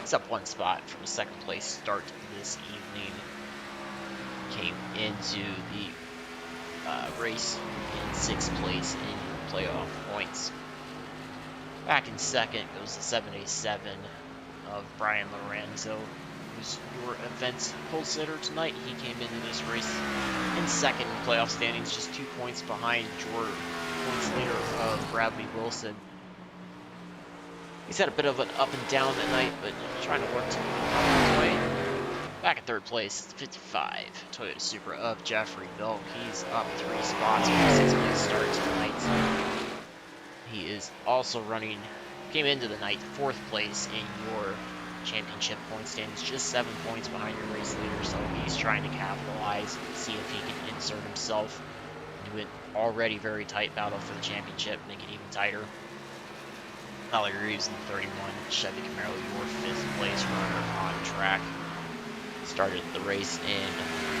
It's up 1 spot from a 2nd place start this evening. Came into the race in 6th place in playoff points. Back in 2nd goes the 787 of Brian Lorenzo. who's your events pulsator tonight. He came into this race in second in playoff standings, just 2 points behind your points leader of Bradley Wilson. He's had a bit of an up and down tonight, but trying to work to his way. Back in third place, 55, Toyota Supra of Jeffrey Belk. He's up 3 spots from his 6th place start tonight. He is also running, came into the night 4th place in your championship point standings, just 7 points behind your race leader, so he's trying to capitalize, see if he can insert himself into an already very tight battle for the championship, make it even tighter. Ollie Reeves in 31, Chevy Camaro, your 5th place runner on track. Started the race in,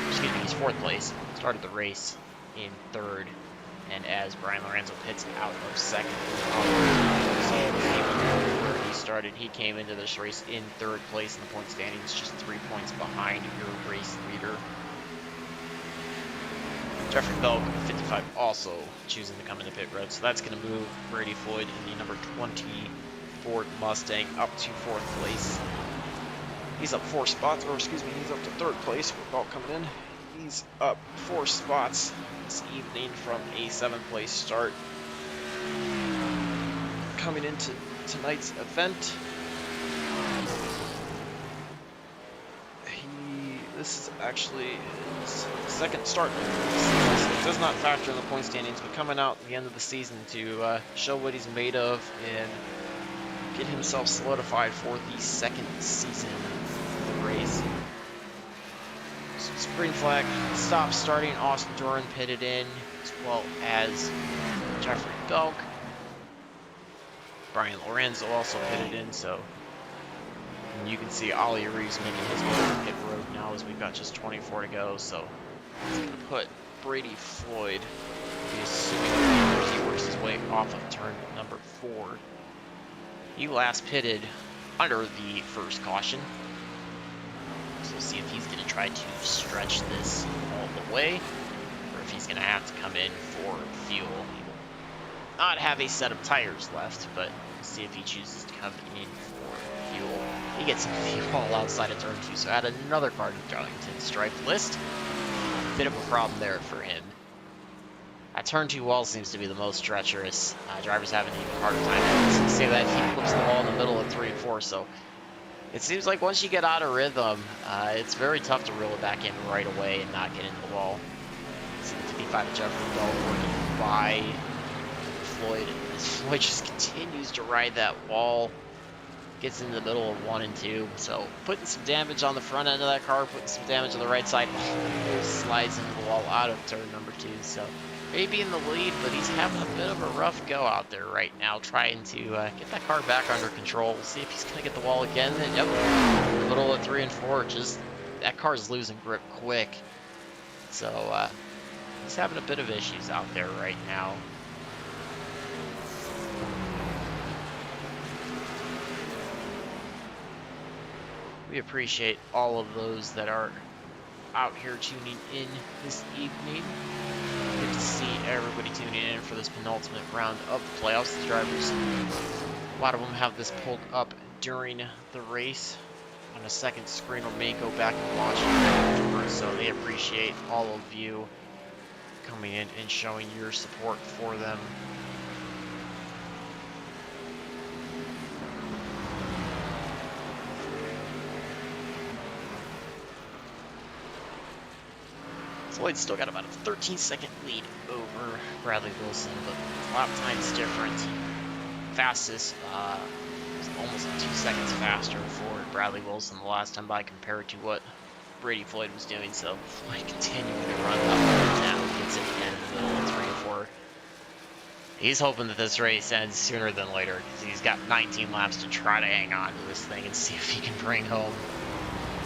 excuse me, he's 4th place. Started the race in 3rd, and as Brian Lorenzo pits out of 2nd, where he started, he came into this race in 3rd place in the point standings, just 3 points behind your race leader. Jeffrey Belk, 55, also choosing to come into pit road, so that's going to move Brady Floyd in the number 20 Ford Mustang up to 4th place. He's up 4 spots, or excuse me, he's up to 3rd place with Belk coming in. He's up 4 spots this evening from a 7th place start. Coming into tonight's event, this is actually his 2nd start. It does not factor in the point standings, but coming out at the end of the season to show what he's made of and get himself solidified for the 2nd season of the race. So green flag, stop starting. Austin Doran pitted in, as well as Jeffrey Belk. Brian Lorenzo also pitted in, so and you can see Ollie Reeves making his way to pit road now as we've got just 24 to go, so it's going to put Brady Floyd, assuming he works his way off of turn number 4. He last pitted under the first caution, so we'll see if he's going to try to stretch this all the way, or if he's going to have to come in for fuel. He will not have a set of tires left, but we'll see if he chooses to come in for fuel. He gets some fuel outside of turn 2, so add another car to Darlington striped list. Bit of a problem there for him. That turn 2 wall seems to be the most treacherous. Drivers have an even harder time. Say that he flips the wall in the middle of 3 and 4, so it seems like once you get out of rhythm, it's very tough to reel it back in right away and not get into the wall. See the 55 of Jeffrey Bell working by Floyd, and Floyd just continues to ride that wall. Gets into the middle of 1 and 2, so putting some damage on the front end of that car, putting some damage on the right side, slides into the wall out of turn number 2, so maybe in the lead, but he's having a bit of a rough go out there right now, trying to get that car back under control. We'll see if he's going to get the wall again, and yep, in the middle of 3 and 4, just, that car's losing grip quick, so he's having a bit of issues out there right now. We appreciate all of those that are out here tuning in this evening. Good to see everybody tuning in for this penultimate round of the playoffs. The drivers, a lot of them have this pulled up during the race on a second screen, or may go back and watch it afterwards. So they appreciate all of you coming in and showing your support for them. Floyd's still got about a 13-second lead over Bradley Wilson, but lap time's different. Fastest was almost 2 seconds faster for Bradley Wilson the last time by compared to what Brady Floyd was doing, so Floyd continuing to run up and down, gets it in the middle of 3 and 4. He's hoping that this race ends sooner than later, because he's got 19 laps to try to hang on to this thing and see if he can bring home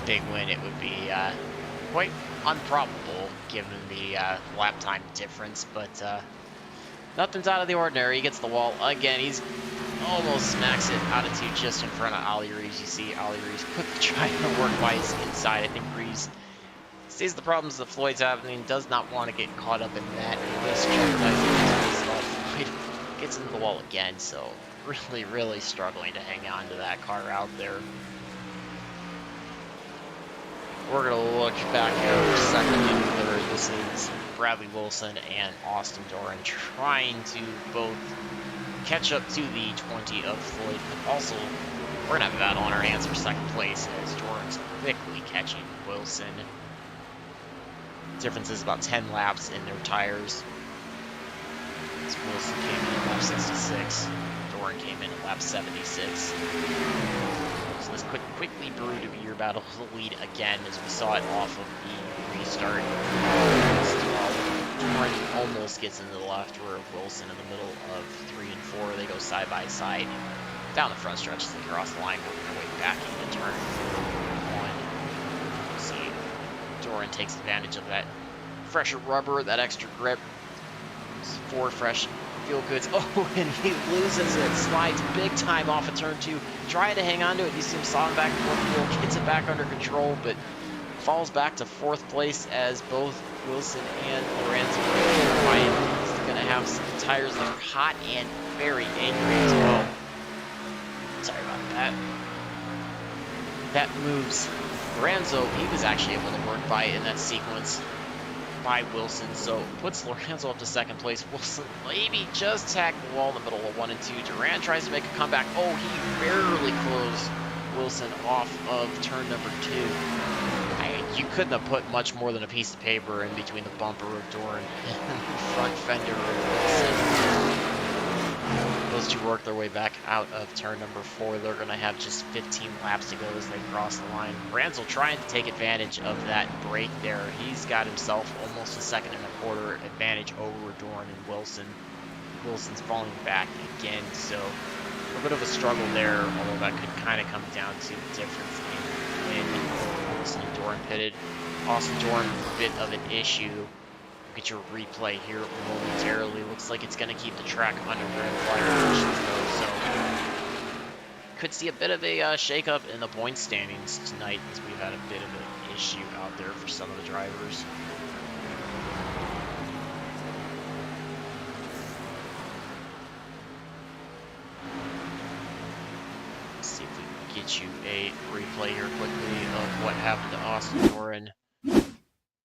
a big win. It would be quite improbable given the lap time difference, but nothing's out of the ordinary. He gets the wall again. He's almost smacks it out of 2 just in front of Ollie Reeves. You see Ollie Reeves quickly trying to work by his inside. I think Reeves sees the problems that Floyd's having and does not want to get caught up in that. He risks jeopardizing his stuff. Floyd gets into the wall again, so really struggling to hang on to that car out there. We're going to look back here for second and third. This is Bradley Wilson and Austin Doran trying to both catch up to the 20 of Floyd, but also we're going to have a battle on our hands for second place as Doran's quickly catching Wilson. Difference is about 10 laps in their tires. As Wilson came in at lap 66, Doran came in at lap 76. So this quickly brewed a beer battle for the lead again, as we saw it off of the restart. Doran almost gets into the left rear of Wilson in the middle of 3 and 4. They go side by side down the front stretch as they cross the line, working their way back into turn 1. You see Doran takes advantage of that fresher rubber, that extra grip. Ford fresh feel goods. Oh, and he loses it. Slides big time off of turn 2. Trying to hang on to it. You see him sawing back and forth. Gets it back under control, but falls back to 4th place as both Wilson and Lorenzo are fighting. He's going to have some tires that are hot and very angry as well. Sorry about that. That moves Lorenzo. He was actually able to work by in that sequence by Wilson, so puts Lorenzo up to 2nd place. Wilson maybe just tagged the wall in the middle of 1 and 2. Duran tries to make a comeback. Oh, he barely closed Wilson off of turn number 2. You couldn't have put much more than a piece of paper in between the bumper of Doran and the front fender of Wilson. Those two work their way back out of turn number 4. They're going to have just 15 laps to go as they cross the line. Ranzel trying to take advantage of that break there. He's got himself almost a 1.25 seconds advantage over Doran and Wilson. Wilson's falling back again, so a bit of a struggle there, although that could kind of come down to the difference in Wilson and Doran pitted. Austin Doran, a bit of an issue. Get your replay here momentarily. Looks like it's going to keep the track under grand flyer conditions though, so could see a bit of a shake-up in the point standings tonight, as we've had a bit of an issue out there for some of the drivers. Let's see if we can get you a replay here quickly of what happened to Austin Doran.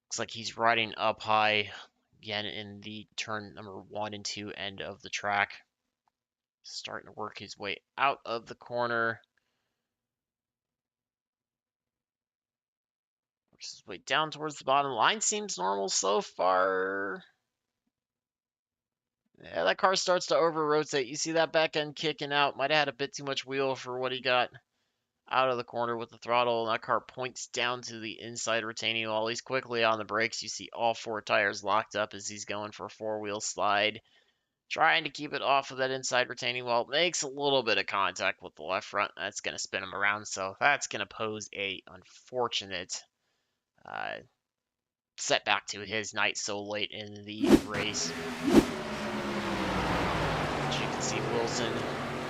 Looks like he's riding up high again in the turn number 1 and 2 end of the track. Starting to work his way out of the corner. Works his way down towards the bottom. Line seems normal so far. Yeah, that car starts to over-rotate. You see that back end kicking out. Might have had a bit too much wheel for what he got out of the corner with the throttle. That car points down to the inside retaining wall. He's quickly on the brakes. You see all 4 tires locked up as he's going for a 4-wheel slide. Trying to keep it off of that inside retaining wall. Makes a little bit of contact with the left front. That's going to spin him around. So that's going to pose a unfortunate setback to his night so late in the race. As you can see, Wilson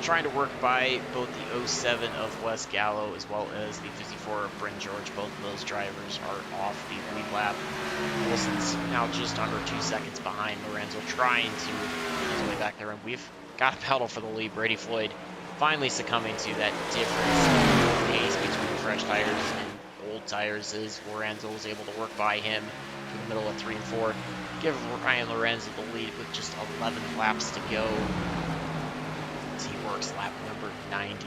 trying to work by both the 07 of Wes Gallo as well as the 54 of Bryn George. Both of those drivers are off the lead lap. Wilson's now just under 2 seconds behind Lorenzo, trying to get his way back there, and we've got a battle for the lead. Brady Floyd finally succumbing to that difference in pace between fresh tires and old tires, as Lorenzo was able to work by him through the middle of 3 and 4. Give Ryan Lorenzo the lead with just 11 laps to go. He works lap number 90.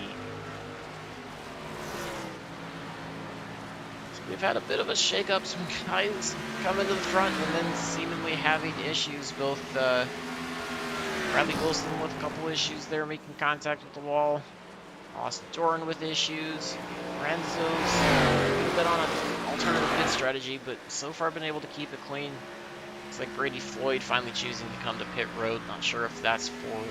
So we've had a bit of a shake-up. Some guys coming to the front and then seemingly having issues. Both Bradley Wilson with a couple issues there, making contact with the wall. Austin Doran with issues. Lorenzo's a little bit on an alternative pit strategy, but so far been able to keep it clean. Looks like Brady Floyd finally choosing to come to pit road. Not sure if that's for...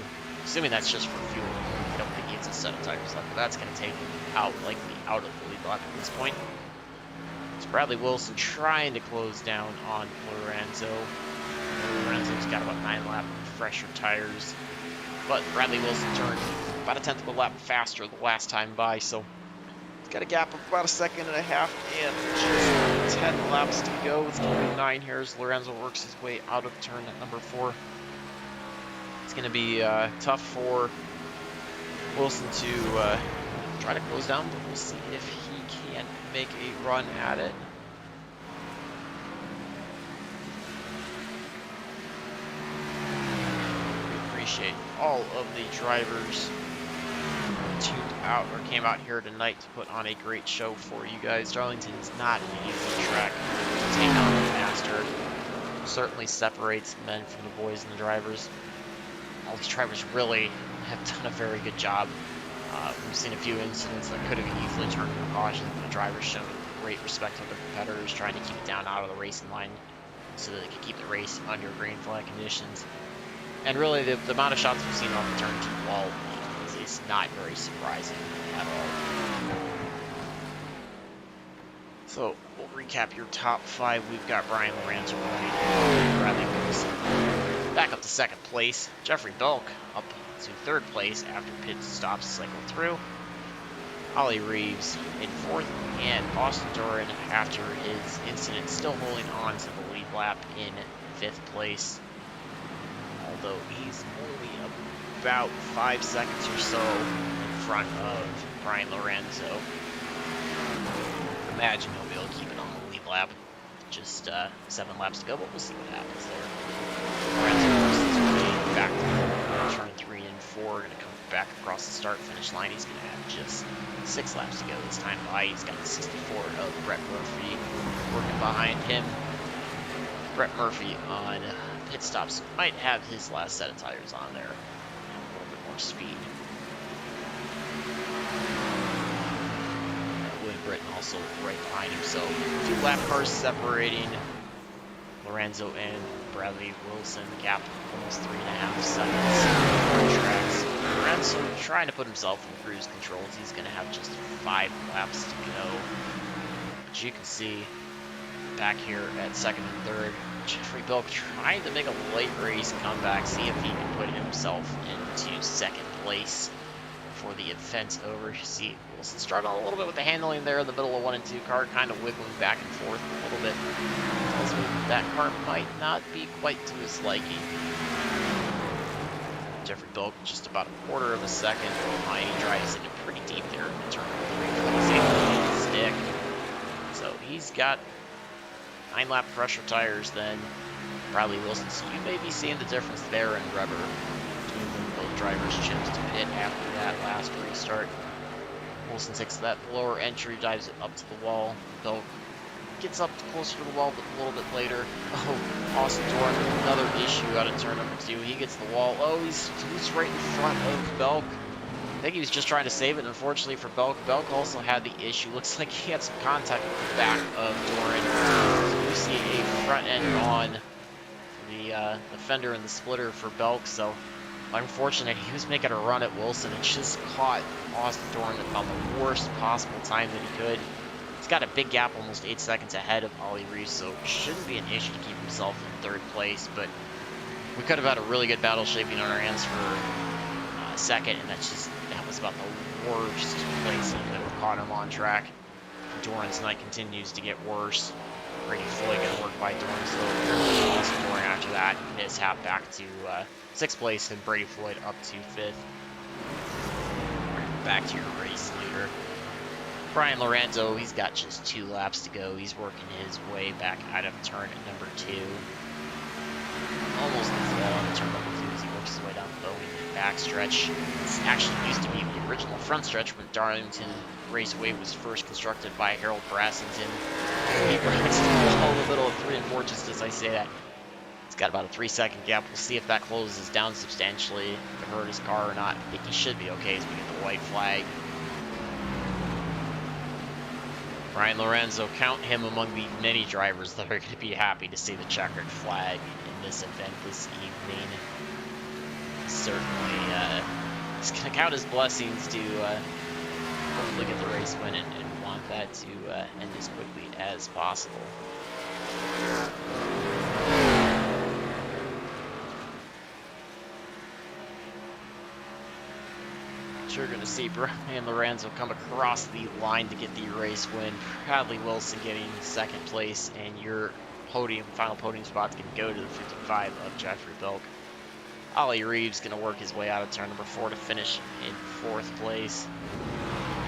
Assuming that's just for fuel. I don't think he has a set of tires left, but that's going to take him out, likely out of the lead lap at this point. It's Bradley Wilson trying to close down on Lorenzo. Lorenzo's got about 9 lap fresher tires, but Bradley Wilson turned about a 1/10 of a lap faster the last time by, so he's got a gap of about 1.5 seconds and just 10 laps to go with 29 here as Lorenzo works his way out of turn at number 4. It's going to be tough for Wilson to try to close down, but we'll see if he can make a run at it. appreciate all of the drivers tuned out or came out here tonight to put on a great show for you guys. Darlington is not an easy track to take on a master. Certainly separates the men from the boys and the drivers. All these drivers really have done a very good job. We've seen a few incidents that could have easily turned into caution. The drivers showed great respect for their competitors, trying to keep it down out of the racing line so that they could keep the race under green flag conditions. And really, the amount of shots we've seen on the turn 2 wall is not very surprising at all. So, we'll recap your top 5. We've got Brian Lorenzo, Bradley Wilson back up to 2nd place. Jeffrey Belk up to 3rd place after pit stops cycle through. Ollie Reeves in 4th, and Austin Doran, after his incident, still holding on to the lead lap in 5th place. Although he's only about 5 seconds or so in front of Brian Lorenzo. Imagine he'll be able to keep it on the lead lap. Just 7 laps to go, but we'll see what happens there. Lorenzo is back to turn 3 and 4, going to come back across the start-finish line. He's going to have just 6 laps to go this time by. He's got the 64 of Brett Murphy working behind him. Brett Murphy on pit stops might have his last set of tires on there. A little bit more speed. William Britton also right behind him. So 2 lap cars separating Lorenzo and Bradley Wilson. Gap almost 3.5 seconds. 4 tracks. Lorenzo trying to put himself in cruise control. He's going to have just 5 laps to go. But you can see back here at 2nd and 3rd, Jeffrey Belk trying to make a late race comeback, see if he can put himself into 2nd place before the event's over. You see Wilson struggled a little bit with the handling there in the middle of 1 and 2 car, kind of wiggling back and forth a little bit. Tells me that car might not be quite to his liking. Jeffrey Belk just about a 1/4 of a second behind. He drives it pretty deep there in turn 3. He's able to hit the stick. So he's got 9 lap fresher tires than Bradley Wilson. So you may be seeing the difference there in rubber between when both drivers chipped to pit after that last restart. Wilson takes that lower entry, dives it up to the wall. Belk gets up closer to the wall, but a little bit later. Oh, Austin Doran, another issue out of turn number 2. He gets the wall. Oh, he's right in front of Belk. I think he was just trying to save it. Unfortunately for Belk, Belk also had the issue. Looks like he had some contact with the back of Doran. So you see a front end on the fender and the splitter for Belk. So unfortunate, he was making a run at Wilson and just caught Austin Doran on the worst possible time that he could. He's got a big gap, almost 8 seconds ahead of Ollie Reeves, so shouldn't be an issue to keep himself in 3rd place. But we could have had a really good battle shaping on our hands for 2nd, and that was about the worst place he could have caught him on track. Doran's night continues to get worse. Brady Floyd going to work by Doran, so Austin Doran after that mishap back to 6th place, and Brady Floyd up to 5th. Back to your race leader. Brian Lorenzo, he's got just 2 laps to go. He's working his way back out of turn number 2. Almost the flow on turn number 2 as he works his way down the Bowie backstretch. This actually used to be the original front stretch when Darlington Raceway was first constructed by Harold Brassington. He brings the wall in the middle of 3 and 4 just as I say that. It's got about a 3-second gap. We'll see if that closes down substantially to hurt his car or not. I think he should be okay as we get the white flag. Brian Lorenzo, count him among the many drivers that are going to be happy to see the checkered flag in this event this evening. Certainly, he's going to count his blessings to hopefully get the race win and want that to end as quickly as possible. You're going to see Brian Lorenzo come across the line to get the race win. Bradley Wilson getting 2nd place, and your final podium spot's going to go to the 55 of Jeffrey Belk. Ollie Reeves going to work his way out of turn number 4 to finish in 4th place.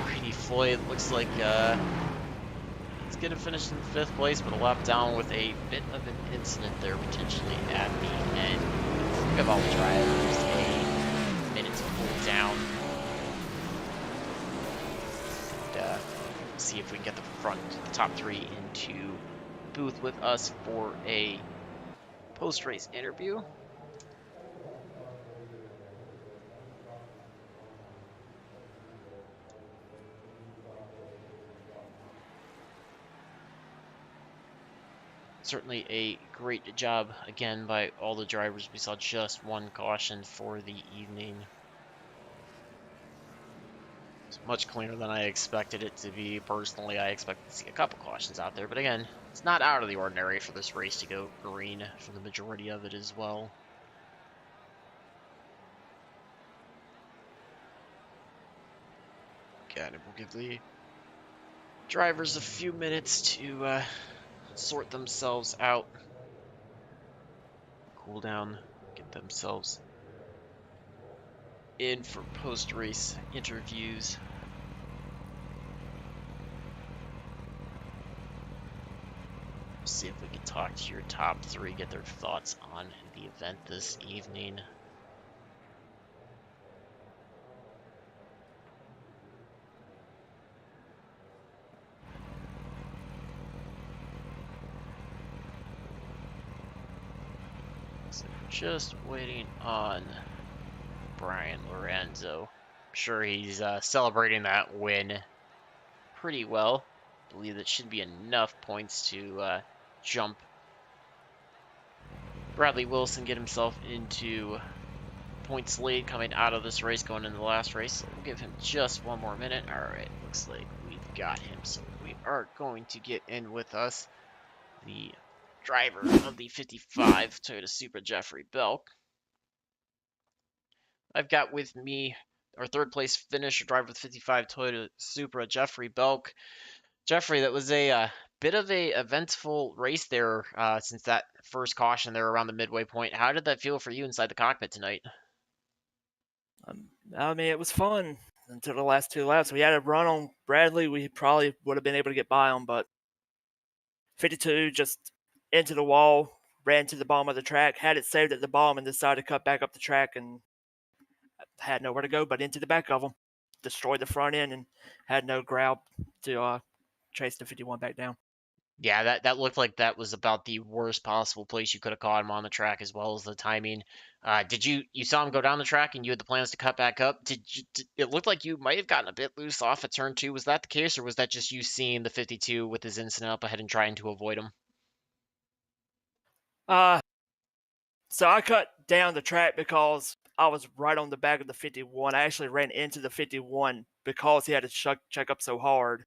Brady Floyd looks like he's going to finish in 5th place, but a lap down with a bit of an incident there potentially at the end. We have all the drivers. see if we can get the top three into the booth with us for a post-race interview. Certainly a great job again by all the drivers. We saw just one caution for the evening. It's much cleaner than I expected it to be. Personally, I expected to see a couple cautions out there, but again, it's not out of the ordinary for this race to go green for the majority of it as well. Again, it will give the drivers a few minutes to sort themselves out, cool down, get themselves in for post-race interviews. See if we can talk to your top three, get their thoughts on the event this evening. So just waiting on Brian Lorenzo. I'm sure he's celebrating that win pretty well. I believe that should be enough points to jump Bradley Wilson, get himself into points lead coming out of this race, going into the last race. So we'll give him just one more minute. All right, looks like we've got him. So we are going to get in with us the driver of the 55 Toyota Supra, Jeffrey Belk. I've got with me our third place finisher, driver with 55 Toyota Supra, Jeffrey Belk. Jeffrey, that was a bit of a eventful race there since that first caution there around the midway point. How did that feel for you inside the cockpit tonight? I mean, it was fun until the last two laps. We had a run on Bradley. We probably would have been able to get by him, but 52 just into the wall, ran to the bottom of the track, had it saved at the bottom, and decided to cut back up the track and had nowhere to go but into the back of him. Destroyed the front end and had no ground to chase the 51 back down. Yeah, that looked like that was about the worst possible place you could have caught him on the track, as well as the timing. Did you saw him go down the track and you had the plans to cut back up? It looked like you might have gotten a bit loose off at turn two? Was that the case, or was that just you seeing the 52 with his incident up ahead and trying to avoid him? So I cut down the track because I was right on the back of the 51. I actually ran into the 51 because he had to check up so hard.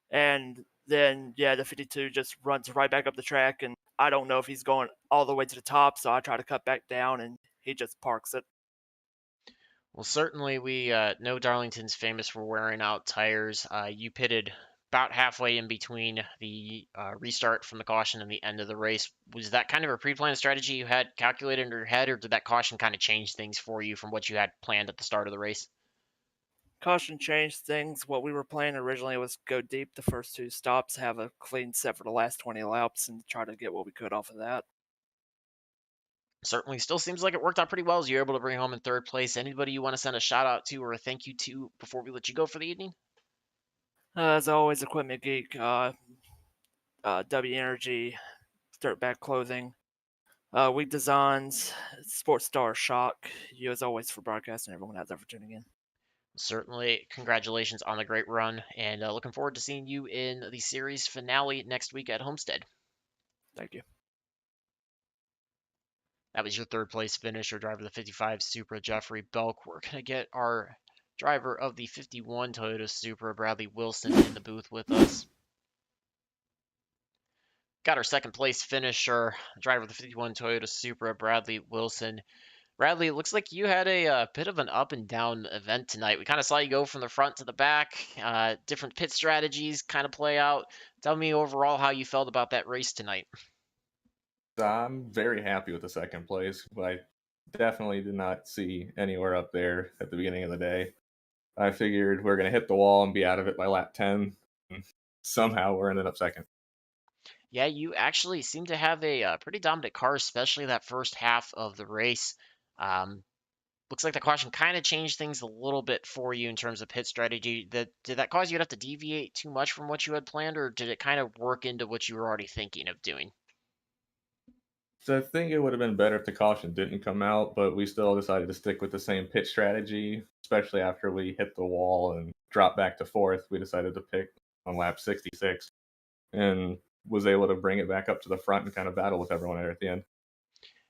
And then, yeah, the 52 just runs right back up the track. And I don't know if he's going all the way to the top. So I try to cut back down and he just parks it. Well, certainly we know Darlington's famous for wearing out tires. You pitted about halfway in between the restart from the caution and the end of the race. Was that kind of a pre-planned strategy you had calculated in your head, or did that caution kind of change things for you from what you had planned at the start of the race? Caution changed things. What we were planning originally was go deep the first two stops, have a clean set for the last 20 laps, and try to get what we could off of that. Certainly still seems like it worked out pretty well as you're able to bring home in third place. Anybody you want to send a shout out to or a thank you to before we let you go for the evening? As always, Equipment Geek, W Energy, Dirtbag Clothing, Weak Designs, Sports Star Shock. You, as always, for broadcasting. Everyone out there for tuning in. Certainly, congratulations on the great run, and looking forward to seeing you in the series finale next week at Homestead. Thank you. That was your third place finisher, driver of the 55 Supra, Jeffrey Belk. We're going to get our driver of the 51 Toyota Supra, Bradley Wilson, in the booth with us. Got our second place finisher, driver of the 51 Toyota Supra, Bradley Wilson. Bradley, it looks like you had a bit of an up and down event tonight. We kind of saw you go from the front to the back, different pit strategies kind of play out. Tell me overall how you felt about that race tonight. I'm very happy with the second place. I definitely did not see anywhere up there at the beginning of the day. I figured we're going to hit the wall and be out of it by lap 10. Somehow we're ended up second. Yeah, you actually seem to have a pretty dominant car, especially that first half of the race. Um, looks like the caution kind of changed things a little bit for you in terms of pit strategy. Did that cause you to have to deviate too much from what you had planned, or did it kind of work into what you were already thinking of doing? So I think it would have been better if the caution didn't come out, but we still decided to stick with the same pit strategy, especially after we hit the wall and dropped back to fourth. We decided to pick on lap 66 and was able to bring it back up to the front and kind of battle with everyone there at the end.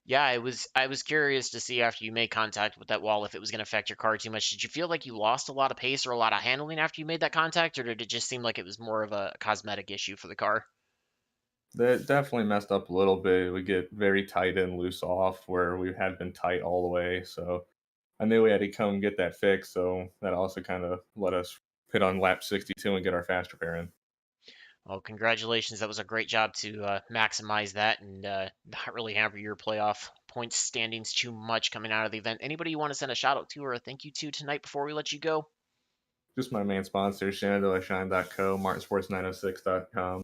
Yeah, I was curious to see after you made contact with that wall if it was going to affect your car too much. Did you feel like you lost a lot of pace or a lot of handling after you made that contact, or did it just seem like it was more of a cosmetic issue for the car? That definitely messed up a little bit. We get very tight and loose off where we had been tight all the way. So I knew we had to come get that fixed. So that also kind of let us pit on lap 62 and get our fast repair in. Well, congratulations. That was a great job to maximize that and not really hamper your playoff points standings too much coming out of the event. Anybody you want to send a shout out to or a thank you to tonight before we let you go? Just my main sponsor, ShenandoahShine.co, MartinSports906.com.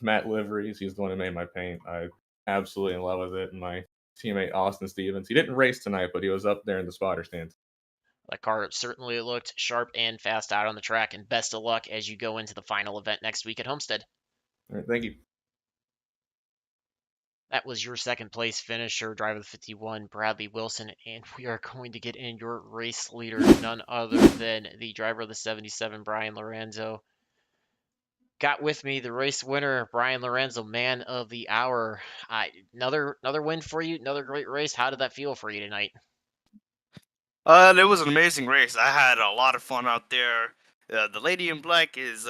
Matt Liveries, he's the one who made my paint. I absolutely in love with it. And my teammate Austin Stevens, he didn't race tonight, but he was up there in the spotter stands. That car certainly looked sharp and fast out on the track, and best of luck as you go into the final event next week at Homestead. All right, thank you. That was your second place finisher, driver 51, Bradley Wilson, and we are going to get in your race leader, none other than the driver of the 77, Brian Lorenzo. Got with me the race winner, Brian Lorenzo, man of the hour. Another win for you, another great race. How did that feel for you tonight? It was an amazing race. I had a lot of fun out there. The Lady in Black is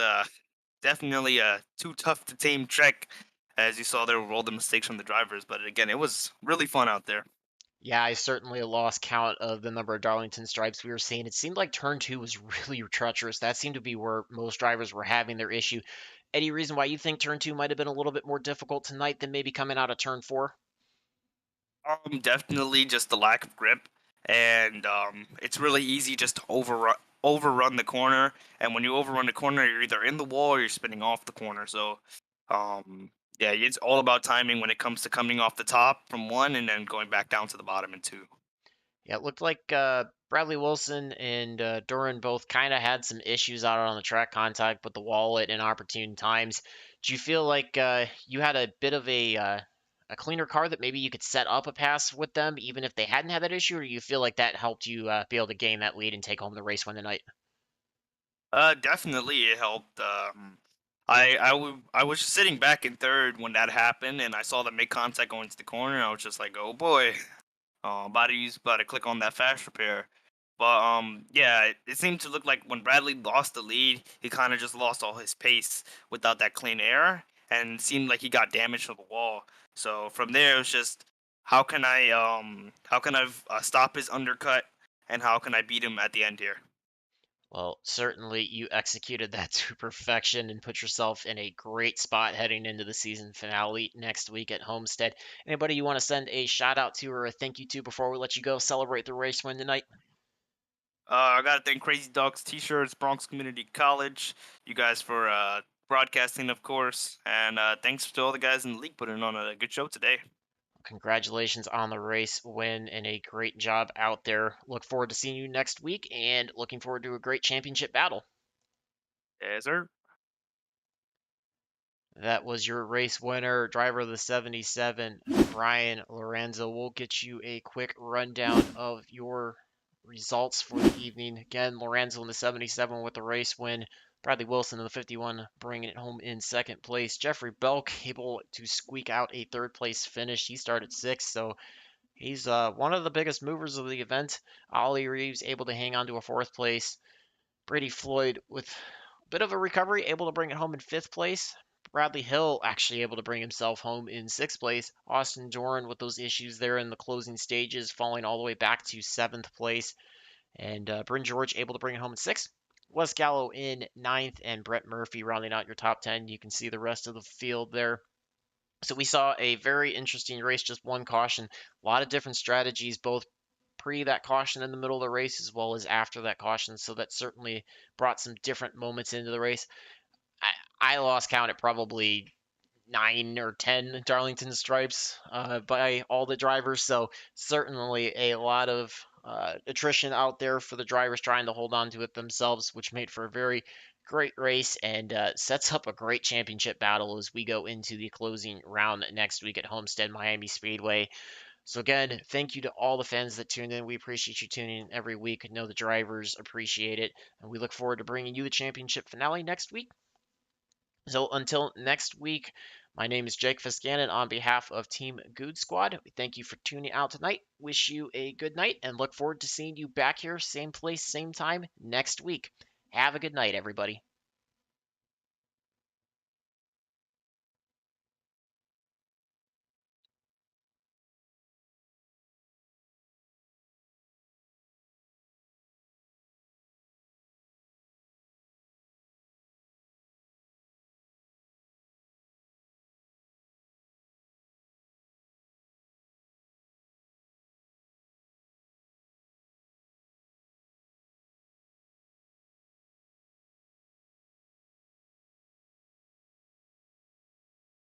definitely a too tough to tame trek. As you saw, there were all the mistakes from the drivers, but again, it was really fun out there. Yeah, I certainly lost count of the number of Darlington stripes we were seeing. It seemed like turn two was really treacherous. That seemed to be where most drivers were having their issue. Any reason why you think turn two might have been a little bit more difficult tonight than maybe coming out of turn four? Definitely just the lack of grip, and it's really easy just to overrun the corner. And when you overrun the corner, you're either in the wall or you're spinning off the corner. So, um, yeah, it's all about timing when it comes to coming off the top from one and then going back down to the bottom in two. Yeah, it looked like Bradley Wilson and Duran both kind of had some issues out on the track contact with the wall at inopportune times. Do you feel like you had a bit of a cleaner car that maybe you could set up a pass with them even if they hadn't had that issue, or do you feel like that helped you be able to gain that lead and take home the race win tonight? Definitely it helped. I was sitting back in third when that happened, and I saw them make contact going to the corner. I was just like, oh boy, about to click on that fast repair. But yeah, it seemed to look like when Bradley lost the lead, he kind of just lost all his pace without that clean air, and it seemed like he got damaged from the wall. So from there, it was just how can I stop his undercut, and how can I beat him at the end here? Well, certainly you executed that to perfection and put yourself in a great spot heading into the season finale next week at Homestead. Anybody you want to send a shout out to or a thank you to before we let you go celebrate the race win tonight? I gotta thank Crazy Dogs T-shirts, Bronx Community College, you guys for broadcasting, of course, and thanks to all the guys in the league putting on a good show today. Congratulations on the race win and a great job out there. Look forward to seeing you next week and looking forward to a great championship battle. Yes, sir. That was your race winner, driver of the 77, Brian Lorenzo. We'll get you a quick rundown of your results for the evening. Again, Lorenzo in the 77 with the race win. Bradley Wilson in the 51 bringing it home in second place. Jeffrey Belk able to squeak out a third place finish. He started sixth, so he's one of the biggest movers of the event. Ollie Reeves able to hang on to a fourth place. Brady Floyd with a bit of a recovery, able to bring it home in fifth place. Bradley Hill actually able to bring himself home in sixth place. Austin Doran with those issues there in the closing stages, falling all the way back to seventh place. And Bryn George able to bring it home in sixth. Wes Gallo in ninth, and Brett Murphy rounding out your top 10. You can see the rest of the field there. So we saw a very interesting race, just one caution. A lot of different strategies, both pre that caution in the middle of the race as well as after that caution. So that certainly brought some different moments into the race. I lost count at probably 9 or 10 Darlington stripes by all the drivers. So certainly a lot of attrition out there for the drivers trying to hold on to it themselves, which made for a very great race and sets up a great championship battle as we go into the closing round next week at Homestead Miami Speedway. So again, thank you to all the fans that tuned in. We appreciate you tuning in every week. I know the drivers appreciate it, and we look forward to bringing you the championship finale next week. So until next week, my name is Jake Fiscanen on behalf of Team Good Squad. We thank you for tuning out tonight. Wish you a good night and look forward to seeing you back here, same place, same time next week. Have a good night, everybody.